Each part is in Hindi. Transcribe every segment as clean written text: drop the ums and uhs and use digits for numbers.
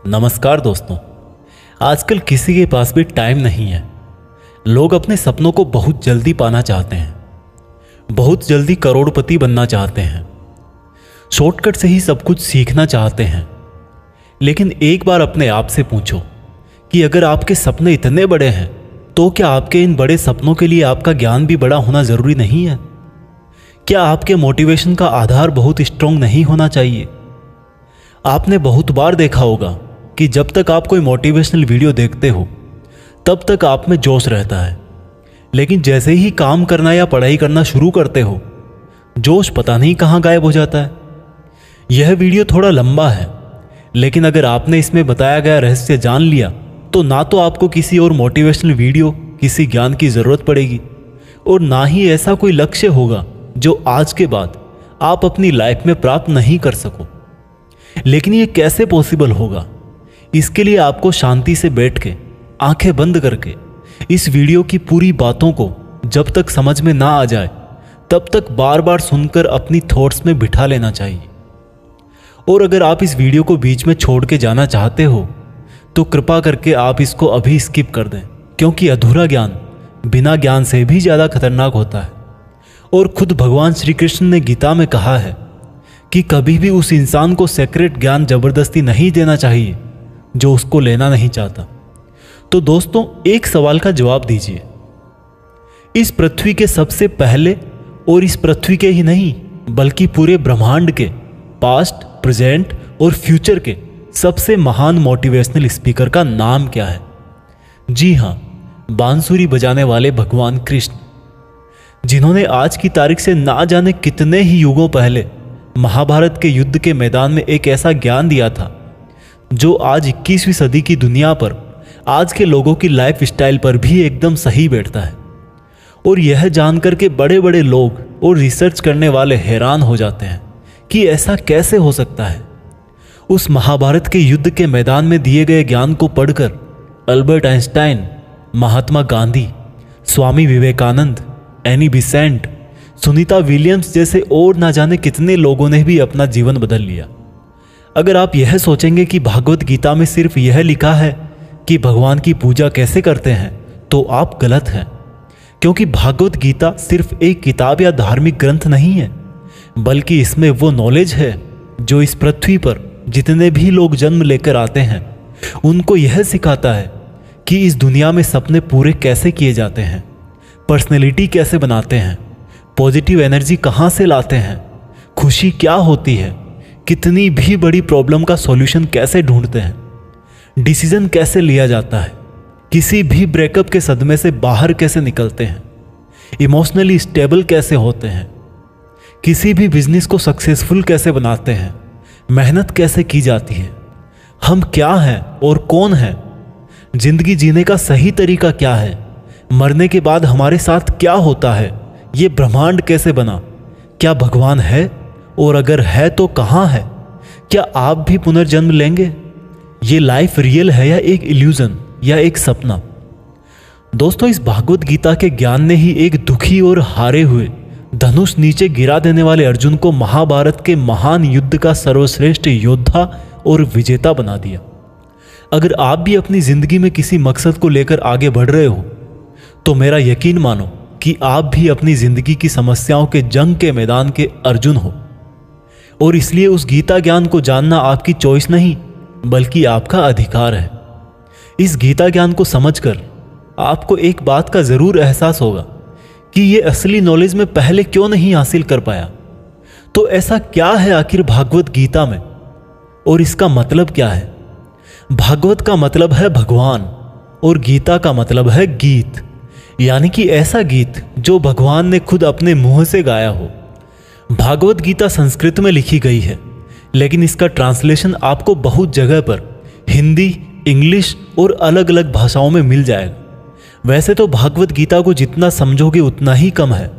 नमस्कार दोस्तों। आजकल किसी के पास भी टाइम नहीं है। लोग अपने सपनों को बहुत जल्दी पाना चाहते हैं, बहुत जल्दी करोड़पति बनना चाहते हैं, शॉर्टकट से ही सब कुछ सीखना चाहते हैं। लेकिन एक बार अपने आप से पूछो कि अगर आपके सपने इतने बड़े हैं तो क्या आपके इन बड़े सपनों के लिए आपका ज्ञान भी बड़ा होना ज़रूरी नहीं है? क्या आपके मोटिवेशन का आधार बहुत स्ट्रांग नहीं होना चाहिए? आपने बहुत बार देखा होगा कि जब तक आप कोई मोटिवेशनल वीडियो देखते हो तब तक आप में जोश रहता है, लेकिन जैसे ही काम करना या पढ़ाई करना शुरू करते हो जोश पता नहीं कहाँ गायब हो जाता है। यह वीडियो थोड़ा लंबा है, लेकिन अगर आपने इसमें बताया गया रहस्य जान लिया तो ना तो आपको किसी और मोटिवेशनल वीडियो, किसी ज्ञान की ज़रूरत पड़ेगी और ना ही ऐसा कोई लक्ष्य होगा जो आज के बाद आप अपनी लाइफ में प्राप्त नहीं कर सको। लेकिन ये कैसे पॉसिबल होगा? इसके लिए आपको शांति से बैठ के, आंखें बंद करके इस वीडियो की पूरी बातों को जब तक समझ में ना आ जाए तब तक बार बार सुनकर अपनी थॉट्स में बिठा लेना चाहिए। और अगर आप इस वीडियो को बीच में छोड़ के जाना चाहते हो तो कृपा करके आप इसको अभी स्किप कर दें, क्योंकि अधूरा ज्ञान बिना ज्ञान से भी ज़्यादा खतरनाक होता है। और खुद भगवान श्री कृष्ण ने गीता में कहा है कि कभी भी उस इंसान को सेक्रेट ज्ञान जबरदस्ती नहीं देना चाहिए जो उसको लेना नहीं चाहता। तो दोस्तों, एक सवाल का जवाब दीजिए। इस पृथ्वी के सबसे पहले, और इस पृथ्वी के ही नहीं बल्कि पूरे ब्रह्मांड के पास्ट, प्रेजेंट और फ्यूचर के सबसे महान मोटिवेशनल स्पीकर का नाम क्या है? जी हाँ, बांसुरी बजाने वाले भगवान कृष्ण, जिन्होंने आज की तारीख से ना जाने कितने ही युगों पहले महाभारत के युद्ध के मैदान में एक ऐसा ज्ञान दिया था जो आज 21वीं सदी की दुनिया पर, आज के लोगों की लाइफ स्टाइल पर भी एकदम सही बैठता है। और यह जानकर के बड़े बड़े लोग और रिसर्च करने वाले हैरान हो जाते हैं कि ऐसा कैसे हो सकता है। उस महाभारत के युद्ध के मैदान में दिए गए ज्ञान को पढ़कर Albert Einstein, Mahatma Gandhi, Swami Vivekananda, Annie Besant, Sunita Williams जैसे और ना जाने कितने लोगों ने भी अपना जीवन बदल लिया। अगर आप यह सोचेंगे कि भागवत गीता में सिर्फ यह लिखा है कि भगवान की पूजा कैसे करते हैं तो आप गलत हैं, क्योंकि भागवत गीता सिर्फ एक किताब या धार्मिक ग्रंथ नहीं है, बल्कि इसमें वो नॉलेज है जो इस पृथ्वी पर जितने भी लोग जन्म लेकर आते हैं उनको यह सिखाता है कि इस दुनिया में सपने पूरे कैसे किए जाते हैं, पर्सनैलिटी कैसे बनाते हैं, पॉजिटिव एनर्जी कहाँ से लाते हैं, खुशी क्या होती है, कितनी भी बड़ी प्रॉब्लम का सॉल्यूशन कैसे ढूंढते हैं, डिसीजन कैसे लिया जाता है, किसी भी ब्रेकअप के सदमे से बाहर कैसे निकलते हैं, इमोशनली स्टेबल कैसे होते हैं, किसी भी बिजनेस को सक्सेसफुल कैसे बनाते हैं, मेहनत कैसे की जाती है, हम क्या हैं और कौन हैं, जिंदगी जीने का सही तरीका क्या है, मरने के बाद हमारे साथ क्या होता है, ये ब्रह्मांड कैसे बना, क्या भगवान है और अगर है तो कहाँ है, क्या आप भी पुनर्जन्म लेंगे, ये लाइफ रियल है या एक इल्यूजन या एक सपना। दोस्तों, इस भागवत गीता के ज्ञान ने ही एक दुखी और हारे हुए, धनुष नीचे गिरा देने वाले अर्जुन को महाभारत के महान युद्ध का सर्वश्रेष्ठ योद्धा और विजेता बना दिया। अगर आप भी अपनी जिंदगी में किसी मकसद को लेकर आगे बढ़ रहे हो तो मेरा यकीन मानो कि आप भी अपनी जिंदगी की समस्याओं के जंग के मैदान के अर्जुन हो। और इसलिए उस गीता ज्ञान को जानना आपकी चॉइस नहीं बल्कि आपका अधिकार है। इस गीता ज्ञान को समझकर आपको एक बात का जरूर एहसास होगा कि ये असली नॉलेज में पहले क्यों नहीं हासिल कर पाया। तो ऐसा क्या है आखिर भागवत गीता में और इसका मतलब क्या है? भागवत का मतलब है भगवान और गीता का मतलब है गीत, यानी कि ऐसा गीत जो भगवान ने खुद अपने मुंह से गाया हो। भागवत गीता संस्कृत में लिखी गई है, लेकिन इसका ट्रांसलेशन आपको बहुत जगह पर हिंदी, इंग्लिश और अलग अलग भाषाओं में मिल जाएगा। वैसे तो भागवत गीता को जितना समझोगे उतना ही कम है,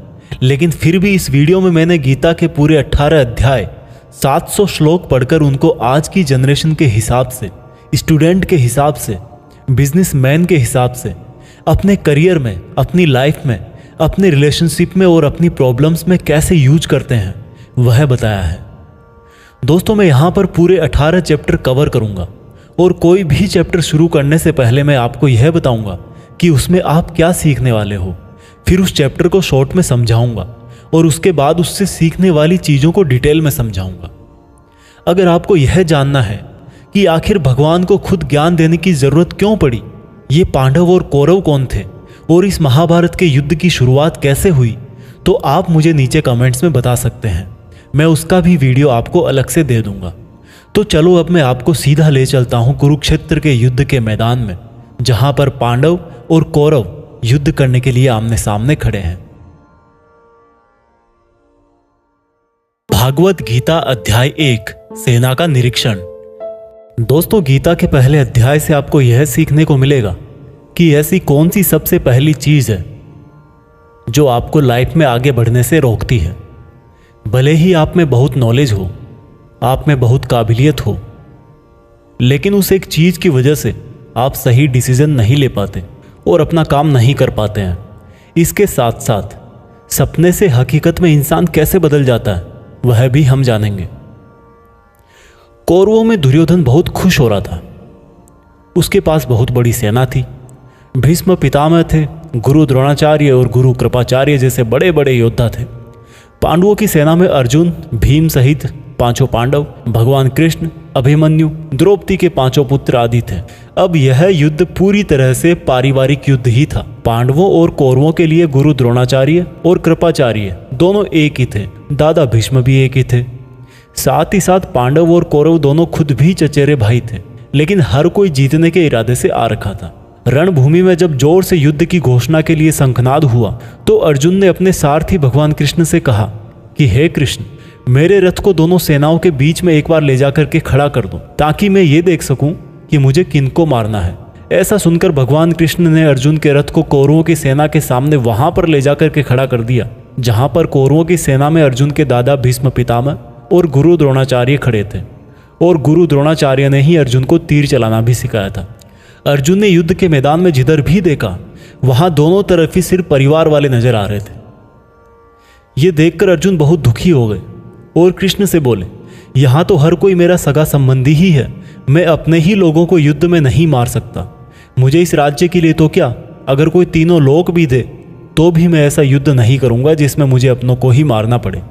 लेकिन फिर भी इस वीडियो में मैंने गीता के पूरे 18 अध्याय, 700 श्लोक पढ़कर उनको आज की जनरेशन के हिसाब से, स्टूडेंट के हिसाब से, बिजनेसमैन के हिसाब से, अपने करियर में, अपनी लाइफ में, अपने रिलेशनशिप में और अपनी प्रॉब्लम्स में कैसे यूज करते हैं वह बताया है। दोस्तों, मैं यहाँ पर पूरे 18 चैप्टर कवर करूँगा और कोई भी चैप्टर शुरू करने से पहले मैं आपको यह बताऊंगा कि उसमें आप क्या सीखने वाले हो। फिर उस चैप्टर को शॉर्ट में समझाऊंगा और उसके बाद उससे सीखने वाली चीज़ों को डिटेल में समझाऊंगा। अगर आपको यह जानना है कि आखिर भगवान को खुद ज्ञान देने की जरूरत क्यों पड़ी, ये पांडव और कौरव कौन थे और इस महाभारत के युद्ध की शुरुआत कैसे हुई, तो आप मुझे नीचे कमेंट्स में बता सकते हैं। मैं उसका भी वीडियो आपको अलग से दे दूंगा। तो चलो अब मैं आपको सीधा ले चलता हूं कुरुक्षेत्र के युद्ध के मैदान में, जहां पर पांडव और कौरव युद्ध करने के लिए आमने सामने खड़े हैं। भागवत गीता अध्याय 1 सेना का निरीक्षण। दोस्तों, गीता के पहले अध्याय से आपको यह सीखने को मिलेगा कि ऐसी कौन सी सबसे पहली चीज है जो आपको लाइफ में आगे बढ़ने से रोकती है। भले ही आप में बहुत नॉलेज हो, आप में बहुत काबिलियत हो, लेकिन उस एक चीज की वजह से आप सही डिसीजन नहीं ले पाते और अपना काम नहीं कर पाते हैं। इसके साथ साथ सपने से हकीकत में इंसान कैसे बदल जाता है वह भी हम जानेंगे। कौरवों में दुर्योधन बहुत खुश हो रहा था। उसके पास बहुत बड़ी सेना थी। भीष्म पितामह थे, गुरु द्रोणाचार्य और गुरु कृपाचार्य जैसे बड़े बड़े योद्धा थे। पांडवों की सेना में अर्जुन, भीम सहित 5 पांडव, भगवान कृष्ण, अभिमन्यु, द्रौपदी के 5 पुत्र आदि थे। अब यह युद्ध पूरी तरह से पारिवारिक युद्ध ही था। पांडवों और कौरवों के लिए गुरु द्रोणाचार्य और कृपाचार्य दोनों एक ही थे। दादा भीष्म भी एक ही थे। साथ ही साथ पांडव और कौरव दोनों खुद भी चचेरे भाई थे, लेकिन हर कोई जीतने के इरादे से आ रखा था। रणभूमि में जब जोर से युद्ध की घोषणा के लिए शंखनाद हुआ तो अर्जुन ने अपने सारथी भगवान कृष्ण से कहा कि हे कृष्ण, मेरे रथ को दोनों सेनाओं के बीच में एक बार ले जाकर के खड़ा कर दो, ताकि मैं ये देख सकूं कि मुझे किनको मारना है। ऐसा सुनकर भगवान कृष्ण ने अर्जुन के रथ को कौरवों की सेना के सामने वहां पर ले जाकर के खड़ा कर दिया, जहां पर कौरवों की सेना में अर्जुन के दादा भीष्म पितामह और गुरु द्रोणाचार्य खड़े थे। और गुरु द्रोणाचार्य ने ही अर्जुन को तीर चलाना भी सिखाया था। अर्जुन ने युद्ध के मैदान में जिधर भी देखा वहां दोनों तरफ ही सिर्फ परिवार वाले नजर आ रहे थे। ये देखकर अर्जुन बहुत दुखी हो गए और कृष्ण से बोले, यहां तो हर कोई मेरा सगा संबंधी ही है, मैं अपने ही लोगों को युद्ध में नहीं मार सकता। मुझे इस राज्य के लिए तो क्या, अगर कोई तीनों लोक भी दे तो भी मैं ऐसा युद्ध नहीं करूंगा जिसमें मुझे अपनों को ही मारना पड़े।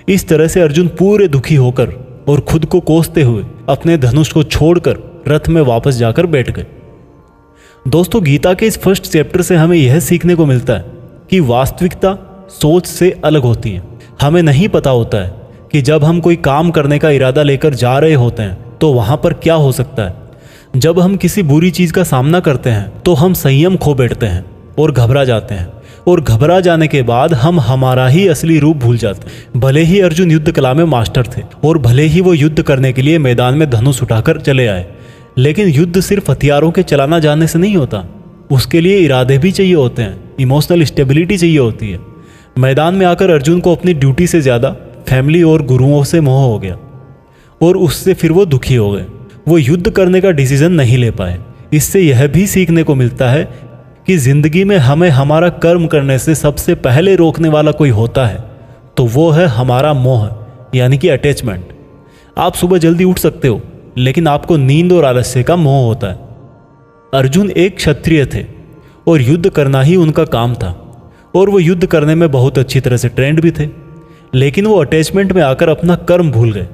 इस तरह से अर्जुन पूरे दुखी होकर और खुद को कोसते हुए अपने धनुष को छोड़कर रथ में वापस जाकर बैठ गए। दोस्तों, गीता के इस फर्स्ट चैप्टर से हमें यह सीखने को मिलता है कि वास्तविकता सोच से अलग होती है। हमें नहीं पता होता है कि जब हम कोई काम करने का इरादा लेकर जा रहे होते हैं तो वहां पर क्या हो सकता है। जब हम किसी बुरी चीज का सामना करते हैं तो हम संयम खो बैठते हैं और घबरा जाते हैं, और घबरा जाने के बाद हम हमारा ही असली रूप भूल जाते हैं। भले ही अर्जुन युद्ध कला में मास्टर थे और भले ही वो युद्ध करने के लिए मैदान में धनुष उठाकर चले आए, लेकिन युद्ध सिर्फ हथियारों के चलाना जानने से नहीं होता। उसके लिए इरादे भी चाहिए होते हैं, इमोशनल स्टेबिलिटी चाहिए होती है। मैदान में आकर अर्जुन को अपनी ड्यूटी से ज़्यादा फैमिली और गुरुओं से मोह हो गया और उससे फिर वो दुखी हो गए। वो युद्ध करने का डिसीजन नहीं ले पाए। इससे यह भी सीखने को मिलता है कि जिंदगी में हमें हमारा कर्म करने से सबसे पहले रोकने वाला कोई होता है तो वो है हमारा मोह, यानी कि अटैचमेंट। आप सुबह जल्दी उठ सकते हो, लेकिन आपको नींद और आलस्य का मोह होता है। अर्जुन एक क्षत्रिय थे और युद्ध करना ही उनका काम था, और वो युद्ध करने में बहुत अच्छी तरह से ट्रेंड भी थे, लेकिन वो अटैचमेंट में आकर अपना कर्म भूल गए।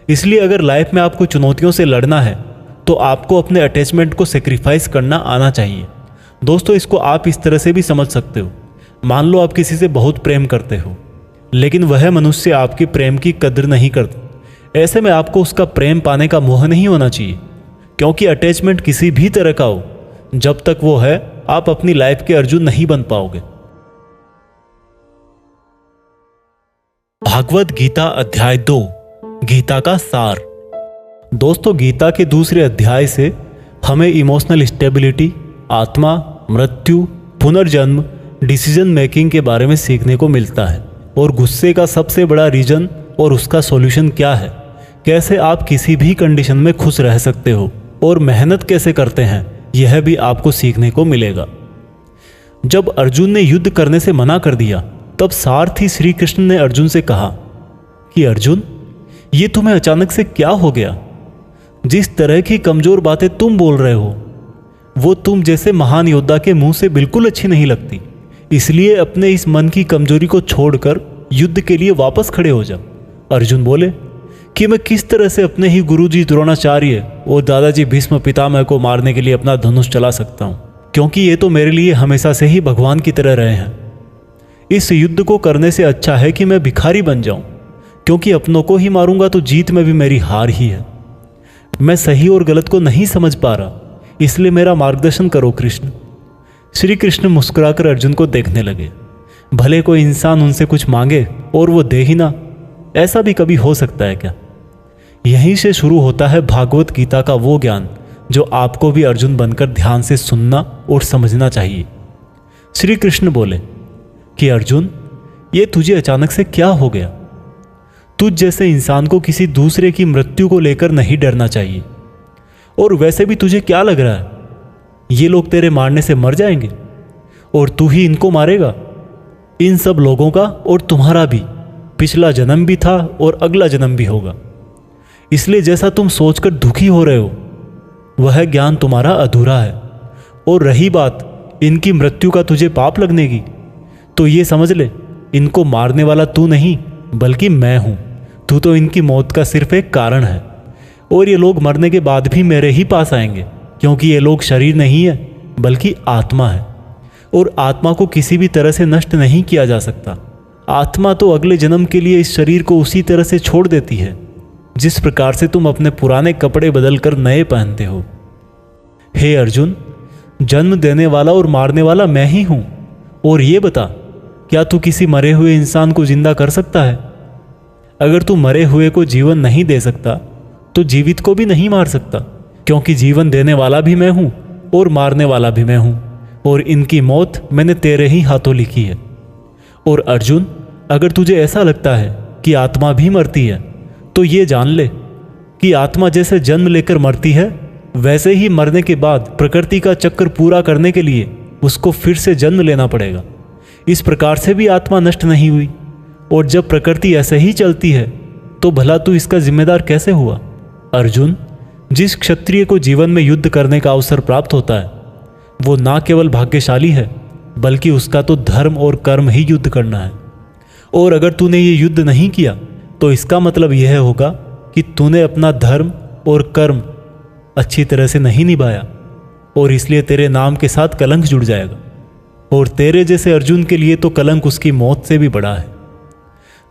इसलिए अगर लाइफ में आपको चुनौतियों से लड़ना है तो आपको अपने अटैचमेंट को सेक्रीफाइस करना आना चाहिए। दोस्तों, इसको आप इस तरह से भी समझ सकते हो। मान लो आप किसी से बहुत प्रेम करते हो, लेकिन वह मनुष्य आपकी प्रेम की कदर नहीं करता। ऐसे में आपको उसका प्रेम पाने का मोह नहीं होना चाहिए, क्योंकि अटैचमेंट किसी भी तरह का हो, जब तक वो है आप अपनी लाइफ के अर्जुन नहीं बन पाओगे। भागवत गीता अध्याय 2 गीता का सार। दोस्तों, गीता के दूसरे अध्याय से हमें इमोशनल स्टेबिलिटी, आत्मा, मृत्यु, पुनर्जन्म, डिसीजन मेकिंग के बारे में सीखने को मिलता है, और गुस्से का सबसे बड़ा रीजन और उसका सॉल्यूशन क्या है, कैसे आप किसी भी कंडीशन में खुश रह सकते हो, और मेहनत कैसे करते हैं, यह भी आपको सीखने को मिलेगा। जब अर्जुन ने युद्ध करने से मना कर दिया तब सारथी श्री कृष्ण ने अर्जुन से कहा कि अर्जुन, ये तुम्हें अचानक से क्या हो गया। जिस तरह की कमजोर बातें तुम बोल रहे हो वो तुम जैसे महान योद्धा के मुंह से बिल्कुल अच्छी नहीं लगती। इसलिए अपने इस मन की कमजोरी को छोड़कर युद्ध के लिए वापस खड़े हो जाओ। अर्जुन बोले कि मैं किस तरह से अपने ही गुरुजी द्रोणाचार्य और दादाजी भीष्म पितामह को मारने के लिए अपना धनुष चला सकता हूँ, क्योंकि ये तो मेरे लिए हमेशा से ही भगवान की तरह रहे हैं। इस युद्ध को करने से अच्छा है कि मैं भिखारी बन जाऊं, क्योंकि अपनों को ही मारूंगा तो जीत में भी मेरी हार ही है। मैं सही और गलत को नहीं समझ पा रहा, इसलिए मेरा मार्गदर्शन करो कृष्ण। श्री कृष्ण मुस्कुराकर अर्जुन को देखने लगे। भले कोई इंसान उनसे कुछ मांगे और वो दे ही ना, ऐसा भी कभी हो सकता है क्या? यहीं से शुरू होता है भागवत गीता का वो ज्ञान जो आपको भी अर्जुन बनकर ध्यान से सुनना और समझना चाहिए। श्री कृष्ण बोले कि अर्जुन, ये तुझे अचानक से क्या हो गया? तुझ जैसे इंसान को किसी दूसरे की मृत्यु को लेकर नहीं डरना चाहिए। और वैसे भी तुझे क्या लग रहा है, ये लोग तेरे मारने से मर जाएंगे और तू ही इनको मारेगा? इन सब लोगों का और तुम्हारा भी पिछला जन्म भी था और अगला जन्म भी होगा। इसलिए जैसा तुम सोचकर दुखी हो रहे हो वह ज्ञान तुम्हारा अधूरा है। और रही बात इनकी मृत्यु का तुझे पाप लगने की, तो ये समझ ले, इनको मारने वाला तू नहीं बल्कि मैं हूं। तू तो इनकी मौत का सिर्फ एक कारण है, और ये लोग मरने के बाद भी मेरे ही पास आएंगे, क्योंकि ये लोग शरीर नहीं है बल्कि आत्मा है, और आत्मा को किसी भी तरह से नष्ट नहीं किया जा सकता। आत्मा तो अगले जन्म के लिए इस शरीर को उसी तरह से छोड़ देती है जिस प्रकार से तुम अपने पुराने कपड़े बदलकर नए पहनते हो। हे अर्जुन, जन्म देने वाला और मारने वाला मैं ही हूं। और ये बता, क्या तू किसी मरे हुए इंसान को जिंदा कर सकता है? अगर तू मरे हुए को जीवन नहीं दे सकता तो जीवित को भी नहीं मार सकता, क्योंकि जीवन देने वाला भी मैं हूं और मारने वाला भी मैं हूं, और इनकी मौत मैंने तेरे ही हाथों लिखी है। और अर्जुन, अगर तुझे ऐसा लगता है कि आत्मा भी मरती है तो ये जान ले कि आत्मा जैसे जन्म लेकर मरती है वैसे ही मरने के बाद प्रकृति का चक्र पूरा करने के लिए उसको फिर से जन्म लेना पड़ेगा। इस प्रकार से भी आत्मा नष्ट नहीं हुई। और जब प्रकृति ऐसे ही चलती है तो भला तू इसका जिम्मेदार कैसे हुआ? अर्जुन, जिस क्षत्रिय को जीवन में युद्ध करने का अवसर प्राप्त होता है वो ना केवल भाग्यशाली है बल्कि उसका तो धर्म और कर्म ही युद्ध करना है। और अगर तूने ये युद्ध नहीं किया तो इसका मतलब यह होगा कि तूने अपना धर्म और कर्म अच्छी तरह से नहीं निभाया, और इसलिए तेरे नाम के साथ कलंक जुड़ जाएगा। और तेरे जैसे अर्जुन के लिए तो कलंक उसकी मौत से भी बड़ा है।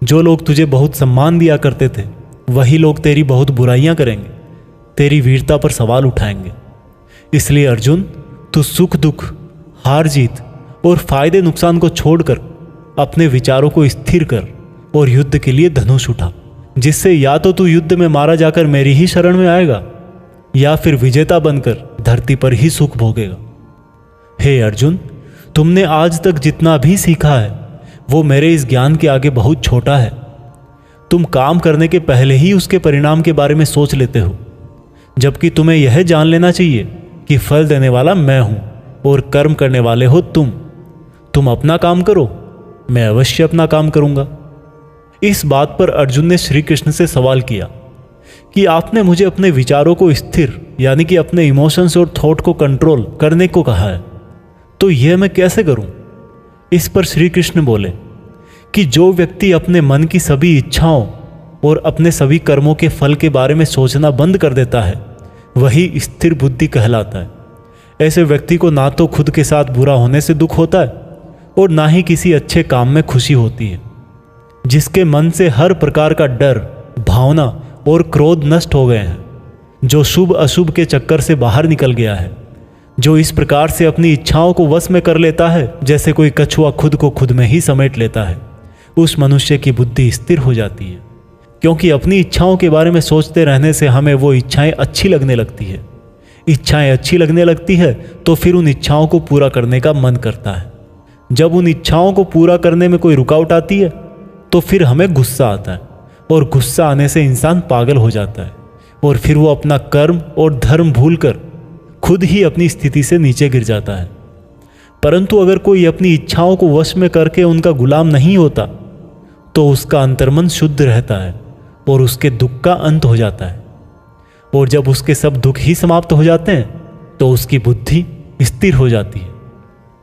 जो लोग तुझे बहुत सम्मान दिया करते थे वही लोग तेरी बहुत बुराइयां करेंगे, तेरी वीरता पर सवाल उठाएंगे। इसलिए अर्जुन, तू सुख दुख, हार जीत और फायदे नुकसान को छोड़कर अपने विचारों को स्थिर कर और युद्ध के लिए धनुष उठा, जिससे या तो तू युद्ध में मारा जाकर मेरी ही शरण में आएगा या फिर विजेता बनकर धरती पर ही सुख भोगेगा। हे अर्जुन, तुमने आज तक जितना भी सीखा है वो मेरे इस ज्ञान के आगे बहुत छोटा है। तुम काम करने के पहले ही उसके परिणाम के बारे में सोच लेते हो, जबकि तुम्हें यह जान लेना चाहिए कि फल देने वाला मैं हूं और कर्म करने वाले हो तुम। तुम अपना काम करो, मैं अवश्य अपना काम करूंगा। इस बात पर अर्जुन ने श्री कृष्ण से सवाल किया कि आपने मुझे अपने विचारों को स्थिर यानी कि अपने इमोशंस और थॉट को कंट्रोल करने को कहा है, तो यह मैं कैसे करूं? इस पर श्री कृष्ण बोले कि जो व्यक्ति अपने मन की सभी इच्छाओं और अपने सभी कर्मों के फल के बारे में सोचना बंद कर देता है वही स्थिर बुद्धि कहलाता है। ऐसे व्यक्ति को ना तो खुद के साथ बुरा होने से दुख होता है और ना ही किसी अच्छे काम में खुशी होती है। जिसके मन से हर प्रकार का डर, भावना और क्रोध नष्ट हो गए हैं, जो शुभ अशुभ के चक्कर से बाहर निकल गया है, जो इस प्रकार से अपनी इच्छाओं को वश में कर लेता है जैसे कोई कछुआ खुद को खुद में ही समेट लेता है, उस मनुष्य की बुद्धि स्थिर हो जाती है। क्योंकि अपनी इच्छाओं के बारे में सोचते रहने से हमें वो इच्छाएं अच्छी लगने लगती है। इच्छाएं अच्छी लगने लगती है तो फिर उन इच्छाओं को पूरा करने का मन करता है। जब उन इच्छाओं को पूरा करने में कोई रुकावट आती है तो फिर हमें गुस्सा आता है, और गुस्सा आने से इंसान पागल हो जाता है और फिर वो अपना कर्म और धर्म भूलकर खुद ही अपनी स्थिति से नीचे गिर जाता है। परंतु अगर कोई अपनी इच्छाओं को वश में करके उनका गुलाम नहीं होता तो उसका अंतर्मन शुद्ध रहता है और उसके दुख का अंत हो जाता है। और जब उसके सब दुख ही समाप्त हो जाते हैं तो उसकी बुद्धि स्थिर हो जाती है।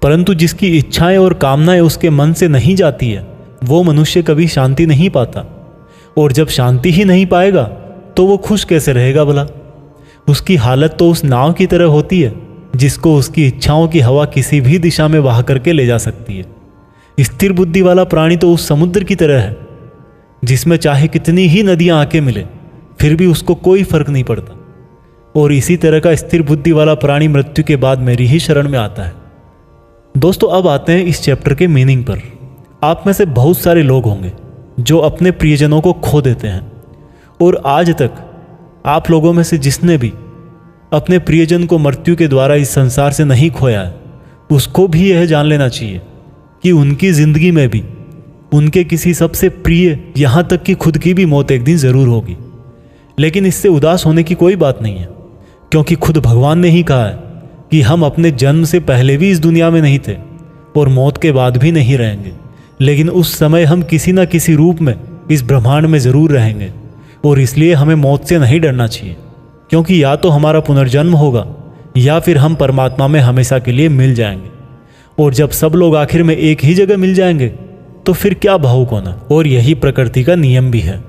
परंतु जिसकी इच्छाएं और कामनाएं उसके मन से नहीं जाती है, वो मनुष्य कभी शांति नहीं पाता। और जब शांति ही नहीं पाएगा तो वो खुश कैसे रहेगा भला? उसकी हालत तो उस नाव की तरह होती है जिसको उसकी इच्छाओं की हवा किसी भी दिशा में बहा करके ले जा सकती है। स्थिर बुद्धि वाला प्राणी तो उस समुद्र की तरह है जिसमें चाहे कितनी ही नदियां आके मिले फिर भी उसको कोई फर्क नहीं पड़ता। और इसी तरह का स्थिर बुद्धि वाला प्राणी मृत्यु के बाद मेरी ही शरण में आता है। दोस्तों, अब आते हैं इस चैप्टर के मीनिंग पर। आप में से बहुत सारे लोग होंगे जो अपने प्रियजनों को खो देते हैं, और आज तक आप लोगों में से जिसने भी अपने प्रियजन को मृत्यु के द्वारा इस संसार से नहीं खोया है, उसको भी यह जान लेना चाहिए कि उनकी जिंदगी में भी उनके किसी सबसे प्रिय, यहाँ तक कि खुद की भी मौत एक दिन जरूर होगी। लेकिन इससे उदास होने की कोई बात नहीं है, क्योंकि खुद भगवान ने ही कहा है कि हम अपने जन्म से पहले भी इस दुनिया में नहीं थे और मौत के बाद भी नहीं रहेंगे, लेकिन उस समय हम किसी न किसी रूप में इस ब्रह्मांड में जरूर रहेंगे। और इसलिए हमें मौत से नहीं डरना चाहिए, क्योंकि या तो हमारा पुनर्जन्म होगा या फिर हम परमात्मा में हमेशा के लिए मिल जाएंगे। और जब सब लोग आखिर में एक ही जगह मिल जाएंगे तो फिर क्या भावुक होना। और यही प्रकृति का नियम भी है।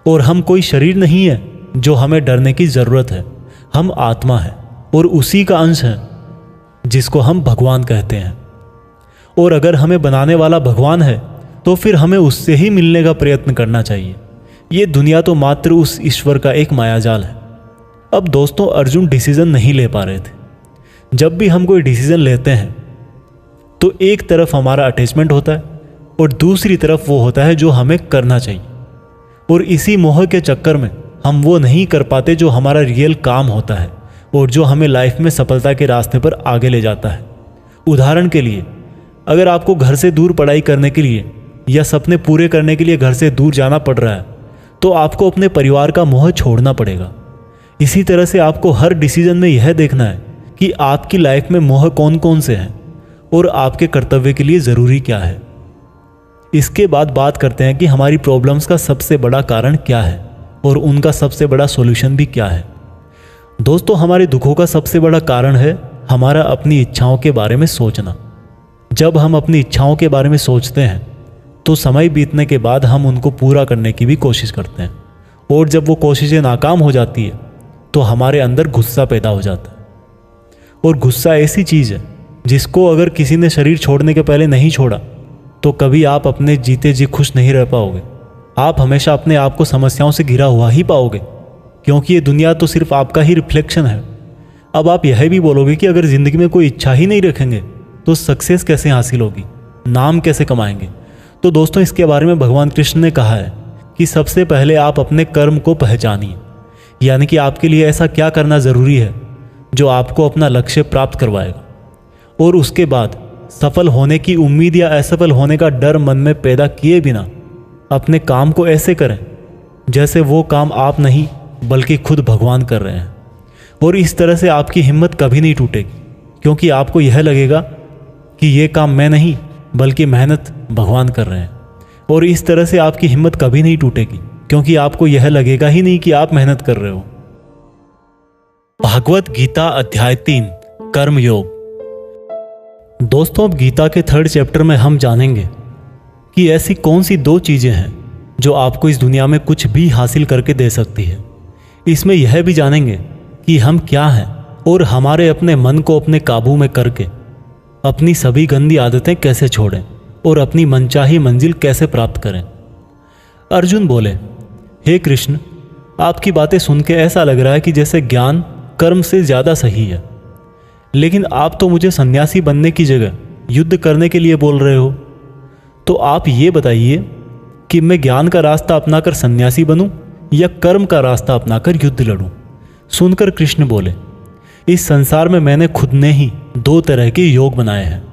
और हम कोई शरीर नहीं है जो हमें डरने की जरूरत है। हम आत्मा है और उसी का अंश है जिसको हम भगवान कहते हैं। और अगर हमें बनाने वाला भगवान है तो फिर हमें उससे ही मिलने का प्रयत्न करना चाहिए। ये दुनिया तो मात्र उस ईश्वर का एक मायाजाल है। अब दोस्तों, अर्जुन डिसीजन नहीं ले पा रहे थे। जब भी हम कोई डिसीजन लेते हैं तो एक तरफ हमारा अटैचमेंट होता है और दूसरी तरफ वो होता है जो हमें करना चाहिए। और इसी मोह के चक्कर में हम वो नहीं कर पाते जो हमारा रियल काम होता है और जो हमें लाइफ में सफलता के रास्ते पर आगे ले जाता है। उदाहरण के लिए, अगर आपको घर से दूर पढ़ाई करने के लिए या सपने पूरे करने के लिए घर से दूर जाना पड़ रहा है तो आपको अपने परिवार का मोह छोड़ना पड़ेगा। इसी तरह से आपको हर डिसीजन में यह देखना है कि आपकी लाइफ में मोह कौन कौन से हैं और आपके कर्तव्य के लिए ज़रूरी क्या है। इसके बाद बात करते हैं कि हमारी प्रॉब्लम्स का सबसे बड़ा कारण क्या है और उनका सबसे बड़ा सॉल्यूशन भी क्या है। दोस्तों, हमारे दुखों का सबसे बड़ा कारण है हमारा अपनी इच्छाओं के बारे में सोचना। जब हम अपनी इच्छाओं के बारे में सोचते हैं तो समय बीतने के बाद हम उनको पूरा करने की भी कोशिश करते हैं, और जब वो कोशिशें नाकाम हो जाती है तो हमारे अंदर गुस्सा पैदा हो जाता है। और गुस्सा ऐसी चीज़ है जिसको अगर किसी ने शरीर छोड़ने के पहले नहीं छोड़ा तो कभी आप अपने जीते जी खुश नहीं रह पाओगे। आप हमेशा अपने आप को समस्याओं से घिरा हुआ ही पाओगे, क्योंकि ये दुनिया तो सिर्फ आपका ही रिफ्लेक्शन है। अब आप यह भी बोलोगे कि अगर ज़िंदगी में कोई इच्छा ही नहीं रखेंगे तो सक्सेस कैसे हासिल होगी, नाम कैसे कमाएंगे। तो दोस्तों, इसके बारे में भगवान कृष्ण ने कहा है कि सबसे पहले आप अपने कर्म को पहचानिए, यानी कि आपके लिए ऐसा क्या करना ज़रूरी है जो आपको अपना लक्ष्य प्राप्त करवाएगा। और उसके बाद सफल होने की उम्मीद या असफल होने का डर मन में पैदा किए बिना अपने काम को ऐसे करें जैसे वो काम आप नहीं बल्कि खुद भगवान कर रहे हैं। और इस तरह से आपकी हिम्मत कभी नहीं टूटेगी, क्योंकि आपको यह लगेगा कि ये काम मैं नहीं बल्कि मेहनत भगवान कर रहे हैं। और इस तरह से आपकी हिम्मत कभी नहीं टूटेगी, क्योंकि आपको यह लगेगा ही नहीं कि आप मेहनत कर रहे हो। भागवत गीता अध्याय 3 कर्म योग। दोस्तों, अब गीता के 3rd चैप्टर में हम जानेंगे कि ऐसी कौन सी 2 चीज़ें हैं जो आपको इस दुनिया में कुछ भी हासिल करके दे सकती है। इसमें यह भी जानेंगे कि हम क्या हैं और हमारे अपने मन को अपने काबू में करके अपनी सभी गंदी आदतें कैसे छोड़ें और अपनी मनचाही मंजिल कैसे प्राप्त करें। अर्जुन बोले, हे कृष्ण, आपकी बातें सुन के ऐसा लग रहा है कि जैसे ज्ञान कर्म से ज़्यादा सही है, लेकिन आप तो मुझे सन्यासी बनने की जगह युद्ध करने के लिए बोल रहे हो। तो आप ये बताइए कि मैं ज्ञान का रास्ता अपनाकर सन्यासी बनूं या कर्म का रास्ता अपनाकर युद्ध लड़ूं। सुनकर कृष्ण बोले, इस संसार में मैंने खुद ने ही 2 तरह के योग बनाए हैं।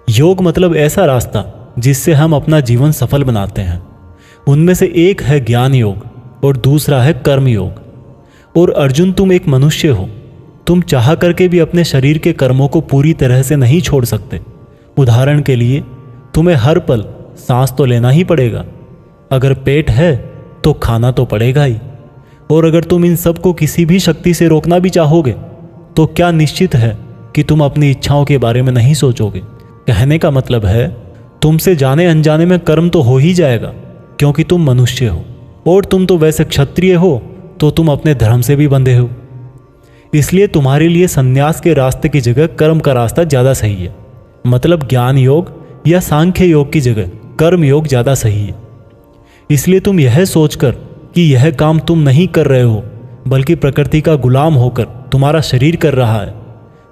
योग मतलब ऐसा रास्ता जिससे हम अपना जीवन सफल बनाते हैं। उनमें से एक है ज्ञान योग और दूसरा है कर्म योग। और अर्जुन, तुम एक मनुष्य हो, तुम चाह करके भी अपने शरीर के कर्मों को पूरी तरह से नहीं छोड़ सकते। उदाहरण के लिए, तुम्हें हर पल सांस तो लेना ही पड़ेगा। अगर पेट है तो खाना तो पड़ेगा ही। और अगर तुम इन सब को किसी भी शक्ति से रोकना भी चाहोगे तो क्या निश्चित है कि तुम अपनी इच्छाओं के बारे में नहीं सोचोगे। कहने का मतलब है तुमसे जाने अनजाने में कर्म तो हो ही जाएगा, क्योंकि तुम मनुष्य हो और तुम तो वैसे क्षत्रिय हो तो तुम अपने धर्म से भी बंधे हो। इसलिए तुम्हारे लिए संन्यास के रास्ते की जगह कर्म का रास्ता ज़्यादा सही है। मतलब ज्ञान योग या सांख्य योग की जगह कर्म योग ज़्यादा सही है। इसलिए तुम यह सोचकर कि यह काम तुम नहीं कर रहे हो बल्कि प्रकृति का गुलाम होकर तुम्हारा शरीर कर रहा है,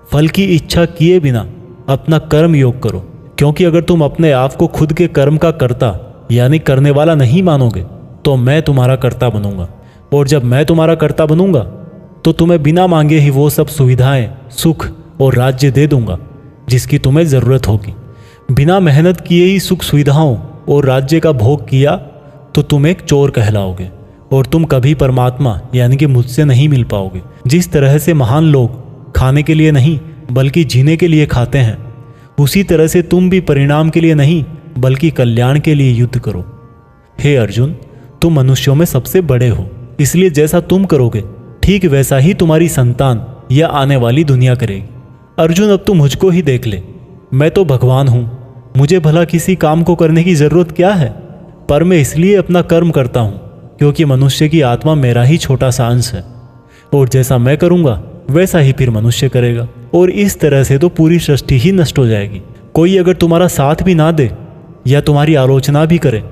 फल की इच्छा किए बिना अपना कर्म योग करो। क्योंकि अगर तुम अपने आप को खुद के कर्म का कर्ता यानी करने वाला नहीं मानोगे तो मैं तुम्हारा कर्ता बनूंगा, और जब मैं तुम्हारा कर्ता बनूंगा तो तुम्हें बिना मांगे ही वो सब सुविधाएं, सुख और राज्य दे दूंगा जिसकी तुम्हें ज़रूरत होगी। बिना मेहनत किए ही सुख सुविधाओं और राज्य का भोग किया तो तुम एक चोर कहलाओगे और तुम कभी परमात्मा यानी कि मुझसे नहीं मिल पाओगे। जिस तरह से महान लोग खाने के लिए नहीं बल्कि जीने के लिए खाते हैं, उसी तरह से तुम भी परिणाम के लिए नहीं बल्कि कल्याण के लिए युद्ध करो। हे अर्जुन, तुम मनुष्यों में सबसे बड़े हो, इसलिए जैसा तुम करोगे ठीक वैसा ही तुम्हारी संतान या आने वाली दुनिया करेगी। अर्जुन, अब तू मुझको ही देख ले, मैं तो भगवान हूँ, मुझे भला किसी काम को करने की ज़रूरत क्या है। पर मैं इसलिए अपना कर्म करता हूँ क्योंकि मनुष्य की आत्मा मेरा ही छोटा सा अंश है, और जैसा मैं करूँगा वैसा ही फिर मनुष्य करेगा, और इस तरह से तो पूरी सृष्टि ही नष्ट हो जाएगी। कोई अगर तुम्हारा साथ भी ना दे या तुम्हारी आलोचना भी करे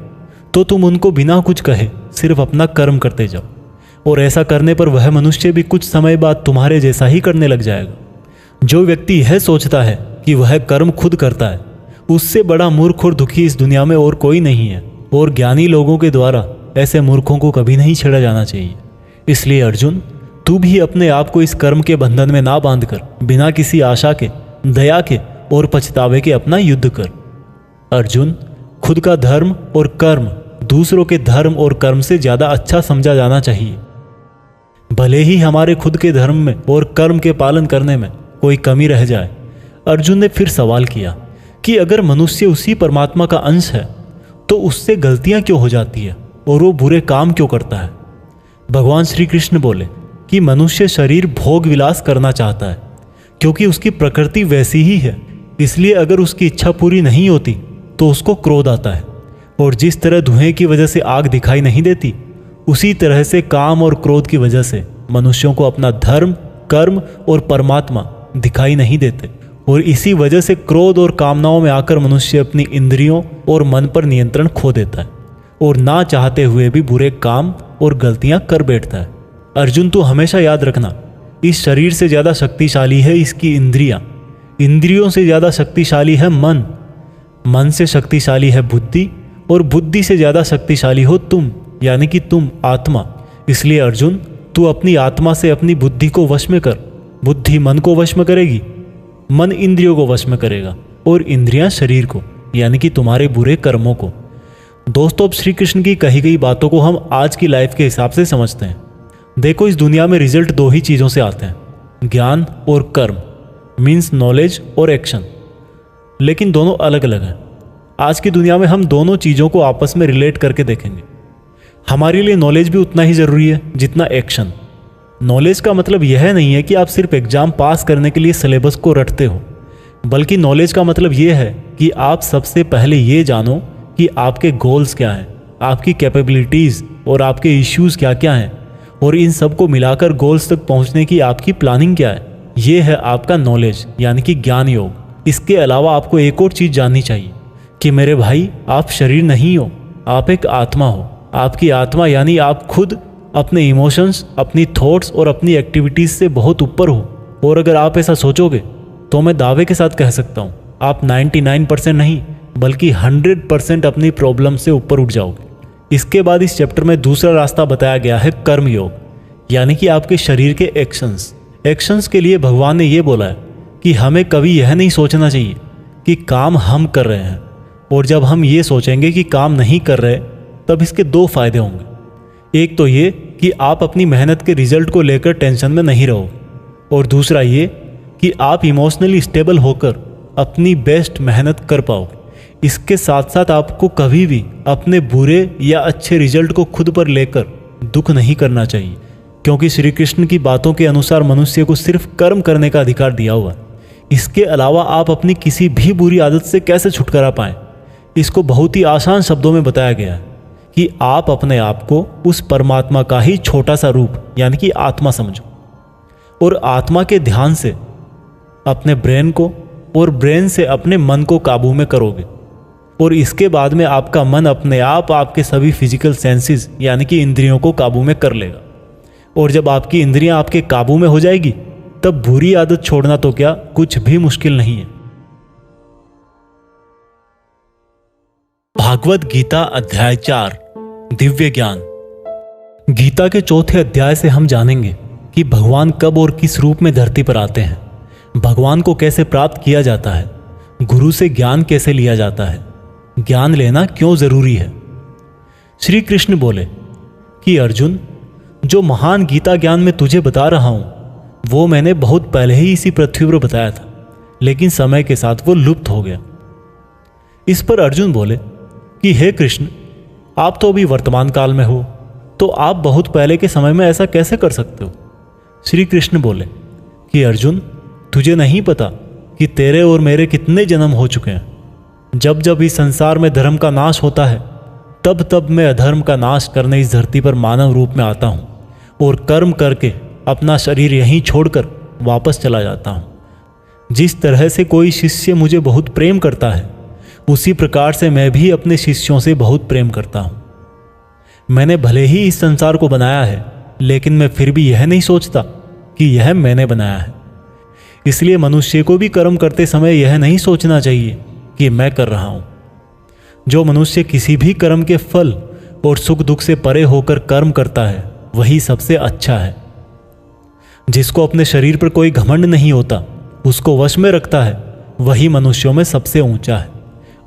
तो तुम उनको बिना कुछ कहे सिर्फ अपना कर्म करते जाओ, और ऐसा करने पर वह मनुष्य भी कुछ समय बाद तुम्हारे जैसा ही करने लग जाएगा। जो व्यक्ति यह सोचता है कि वह कर्म खुद करता है, उससे बड़ा मूर्ख और दुखी इस दुनिया में और कोई नहीं है, और ज्ञानी लोगों के द्वारा ऐसे मूर्खों को कभी नहीं छेड़ा जाना चाहिए। इसलिए अर्जुन, तू भी अपने आप को इस कर्म के बंधन में ना बांधकर बिना किसी आशा के, दया के और पछतावे के अपना युद्ध कर। अर्जुन, खुद का धर्म और कर्म दूसरों के धर्म और कर्म से ज़्यादा अच्छा समझा जाना चाहिए। भले ही हमारे खुद के धर्म में और कर्म के पालन करने में कोई कमी रह जाए। अर्जुन ने फिर सवाल किया कि अगर मनुष्य उसी परमात्मा का अंश है तो उससे गलतियां क्यों हो जाती है और वो बुरे काम क्यों करता है। भगवान श्री कृष्ण बोले कि मनुष्य शरीर भोग विलास करना चाहता है क्योंकि उसकी प्रकृति वैसी ही है। इसलिए अगर उसकी इच्छा पूरी नहीं होती तो उसको क्रोध आता है, और जिस तरह धुएं की वजह से आग दिखाई नहीं देती, उसी तरह से काम और क्रोध की वजह से मनुष्यों को अपना धर्म, कर्म और परमात्मा दिखाई नहीं देते, और इसी वजह से क्रोध और कामनाओं में आकर मनुष्य अपनी इंद्रियों और मन पर नियंत्रण खो देता है और ना चाहते हुए भी बुरे काम और गलतियां कर बैठता है। अर्जुन, तू हमेशा याद रखना, इस शरीर से ज़्यादा शक्तिशाली है इसकी इंद्रियां, इंद्रियों से ज़्यादा शक्तिशाली है मन, मन से शक्तिशाली है बुद्धि, और बुद्धि से ज़्यादा शक्तिशाली हो तुम यानी कि तुम आत्मा। इसलिए अर्जुन, तू अपनी आत्मा से अपनी बुद्धि को वश में कर। बुद्धि मन को वश में करेगी, मन इंद्रियों को वश में करेगा, और इंद्रियां शरीर को यानी कि तुम्हारे बुरे कर्मों को। दोस्तों, अब श्री कृष्ण की कही गई बातों को हम आज की लाइफ के हिसाब से समझते हैं। देखो, इस दुनिया में रिजल्ट दो ही चीज़ों से आते हैं, ज्ञान और कर्म, मीन्स नॉलेज और एक्शन, लेकिन दोनों अलग अलग हैं। आज की दुनिया में हम दोनों चीज़ों को आपस में रिलेट करके देखेंगे। हमारे लिए नॉलेज भी उतना ही ज़रूरी है जितना एक्शन। नॉलेज का मतलब यह नहीं है कि आप सिर्फ एग्ज़ाम पास करने के लिए सिलेबस को रटते हो, बल्कि नॉलेज का मतलब यह है कि आप सबसे पहले ये जानो कि आपके गोल्स क्या हैं, आपकी कैपेबिलिटीज़ और आपके इश्यूज़ क्या क्या हैं, और इन सब को मिलाकर गोल्स तक पहुंचने की आपकी प्लानिंग क्या है। ये है आपका नॉलेज यानी कि ज्ञान योग। इसके अलावा आपको एक और चीज़ जाननी चाहिए कि मेरे भाई, आप शरीर नहीं हो, आप एक आत्मा हो। आपकी आत्मा यानी आप खुद अपने इमोशंस, अपनी थॉट्स और अपनी एक्टिविटीज़ से बहुत ऊपर हो। और अगर आप ऐसा सोचोगे तो मैं दावे के साथ कह सकता हूँ, आप 99% नहीं बल्कि 100% अपनी प्रॉब्लम से ऊपर उठ जाओगे। इसके बाद इस चैप्टर में दूसरा रास्ता बताया गया है कर्म योग, यानी कि आपके शरीर के एक्शंस के लिए भगवान ने ये बोला है कि हमें कभी यह नहीं सोचना चाहिए कि काम हम कर रहे हैं, और जब हम ये सोचेंगे कि काम नहीं कर रहे तब इसके दो फायदे होंगे। एक तो ये कि आप अपनी मेहनत के रिजल्ट को लेकर टेंशन में नहीं रहोगे, और दूसरा ये कि आप इमोशनली स्टेबल होकर अपनी बेस्ट मेहनत कर पाओगे। इसके साथ साथ आपको कभी भी अपने बुरे या अच्छे रिजल्ट को खुद पर लेकर दुख नहीं करना चाहिए, क्योंकि श्री कृष्ण की बातों के अनुसार मनुष्य को सिर्फ कर्म करने का अधिकार दिया हुआ है। इसके अलावा आप अपनी किसी भी बुरी आदत से कैसे छुटकारा पाएं, इसको बहुत ही आसान शब्दों में बताया गया है कि आप अपने आप को उस परमात्मा का ही छोटा सा रूप यानी कि आत्मा समझो, और आत्मा के ध्यान से अपने ब्रेन को और ब्रेन से अपने मन को काबू में करोगे, और इसके बाद में आपका मन अपने आप आपके सभी फिजिकल सेंसेस यानी कि इंद्रियों को काबू में कर लेगा। और जब आपकी इंद्रियां आपके काबू में हो जाएगी तब बुरी आदत छोड़ना तो क्या कुछ भी मुश्किल नहीं है। भागवत गीता अध्याय 4 दिव्य ज्ञान। गीता के चौथे अध्याय से हम जानेंगे कि भगवान कब और किस रूप में धरती पर आते हैं, भगवान को कैसे प्राप्त किया जाता है, गुरु से ज्ञान कैसे लिया जाता है, ज्ञान लेना क्यों जरूरी है। श्री कृष्ण बोले कि अर्जुन, जो महान गीता ज्ञान मैं तुझे बता रहा हूं वो मैंने बहुत पहले ही इसी पृथ्वी पर बताया था, लेकिन समय के साथ वो लुप्त हो गया। इस पर अर्जुन बोले कि हे कृष्ण, आप तो अभी वर्तमान काल में हो, तो आप बहुत पहले के समय में ऐसा कैसे कर सकते हो। श्री कृष्ण बोले कि अर्जुन, तुझे नहीं पता कि तेरे और मेरे कितने जन्म हो चुके हैं। जब जब इस संसार में धर्म का नाश होता है तब तब मैं अधर्म का नाश करने इस धरती पर मानव रूप में आता हूँ और कर्म करके अपना शरीर यहीं छोड़कर वापस चला जाता हूँ। जिस तरह से कोई शिष्य मुझे बहुत प्रेम करता है, उसी प्रकार से मैं भी अपने शिष्यों से बहुत प्रेम करता हूँ। मैंने भले ही इस संसार को बनाया है, लेकिन मैं फिर भी यह नहीं सोचता कि यह मैंने बनाया है। इसलिए मनुष्य को भी कर्म करते समय यह नहीं सोचना चाहिए कि मैं कर रहा हूँ। जो मनुष्य किसी भी कर्म के फल और सुख दुख से परे होकर कर्म करता है वही सबसे अच्छा है। जिसको अपने शरीर पर कोई घमंड नहीं होता, उसको वश में रखता है, वही मनुष्यों में सबसे ऊंचा है।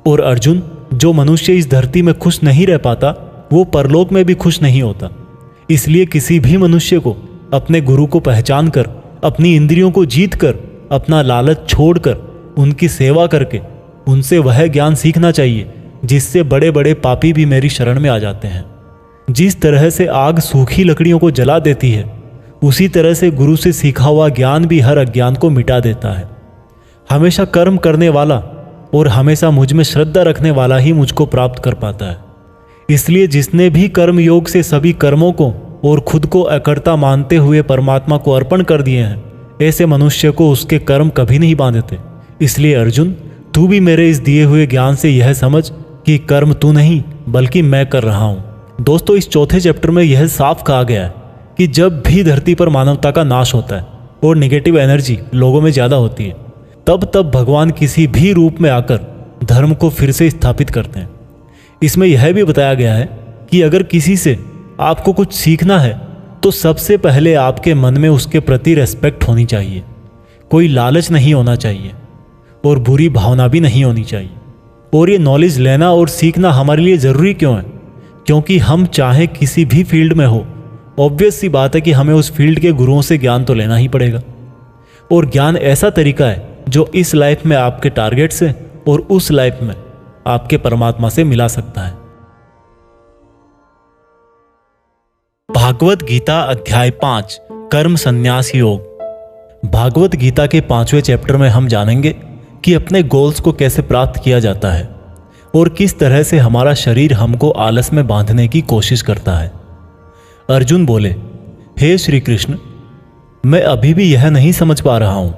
और अर्जुन, जो मनुष्य इस धरती में खुश नहीं रह पाता वो परलोक में भी खुश नहीं होता। इसलिए किसी भी मनुष्य को अपने गुरु को पहचान कर, अपनी इंद्रियों को जीत कर, अपना लालच छोड़कर उनकी सेवा करके उनसे वह ज्ञान सीखना चाहिए जिससे बड़े बड़े पापी भी मेरी शरण में आ जाते हैं। जिस तरह से आग सूखी लकड़ियों को जला देती है, उसी तरह से गुरु से सीखा हुआ ज्ञान भी हर अज्ञान को मिटा देता है। हमेशा कर्म करने वाला और हमेशा मुझ में श्रद्धा रखने वाला ही मुझको प्राप्त कर पाता है। इसलिए जिसने भी कर्म योग से सभी कर्मों को और खुद को अकर्ता मानते हुए परमात्मा को अर्पण कर दिए हैं, ऐसे मनुष्य को उसके कर्म कभी नहीं बांधते। इसलिए अर्जुन, तू भी मेरे इस दिए हुए ज्ञान से यह समझ कि कर्म तू नहीं बल्कि मैं कर रहा हूँ। दोस्तों, इस चौथे चैप्टर में यह साफ कहा गया है कि जब भी धरती पर मानवता का नाश होता है और निगेटिव एनर्जी लोगों में ज़्यादा होती है, तब तब भगवान किसी भी रूप में आकर धर्म को फिर से स्थापित करते हैं। इसमें यह भी बताया गया है कि अगर किसी से आपको कुछ सीखना है तो सबसे पहले आपके मन में उसके प्रति रेस्पेक्ट होनी चाहिए, कोई लालच नहीं होना चाहिए और बुरी भावना भी नहीं होनी चाहिए। और ये नॉलेज लेना और सीखना हमारे लिए ज़रूरी क्यों है? क्योंकि हम चाहे किसी भी फील्ड में हो, ऑब्वियस सी बात है कि हमें उस फील्ड के गुरुओं से ज्ञान तो लेना ही पड़ेगा। और ज्ञान ऐसा तरीका है जो इस लाइफ में आपके टारगेट से और उस लाइफ में आपके परमात्मा से मिला सकता है। भागवत गीता अध्याय 5 कर्म संन्यास योग। भागवत गीता के 5वें चैप्टर में हम जानेंगे कि अपने गोल्स को कैसे प्राप्त किया जाता है और किस तरह से हमारा शरीर हमको आलस में बांधने की कोशिश करता है। अर्जुन बोले, हे श्री कृष्ण, मैं अभी भी यह नहीं समझ पा रहा हूं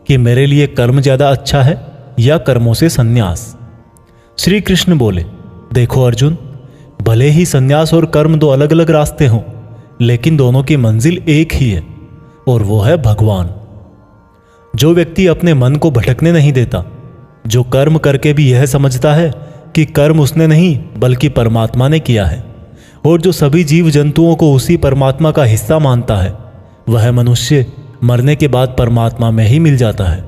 कि मेरे लिए कर्म ज्यादा अच्छा है या कर्मों से संन्यास। श्री कृष्ण बोले, देखो अर्जुन, भले ही संन्यास और कर्म दो अलग अलग रास्ते हों, लेकिन दोनों की मंजिल एक ही है और वो है भगवान। जो व्यक्ति अपने मन को भटकने नहीं देता, जो कर्म करके भी यह समझता है कि कर्म उसने नहीं बल्कि परमात्मा ने किया है, और जो सभी जीव जंतुओं को उसी परमात्मा का हिस्सा मानता है, वह मनुष्य मरने के बाद परमात्मा में ही मिल जाता है।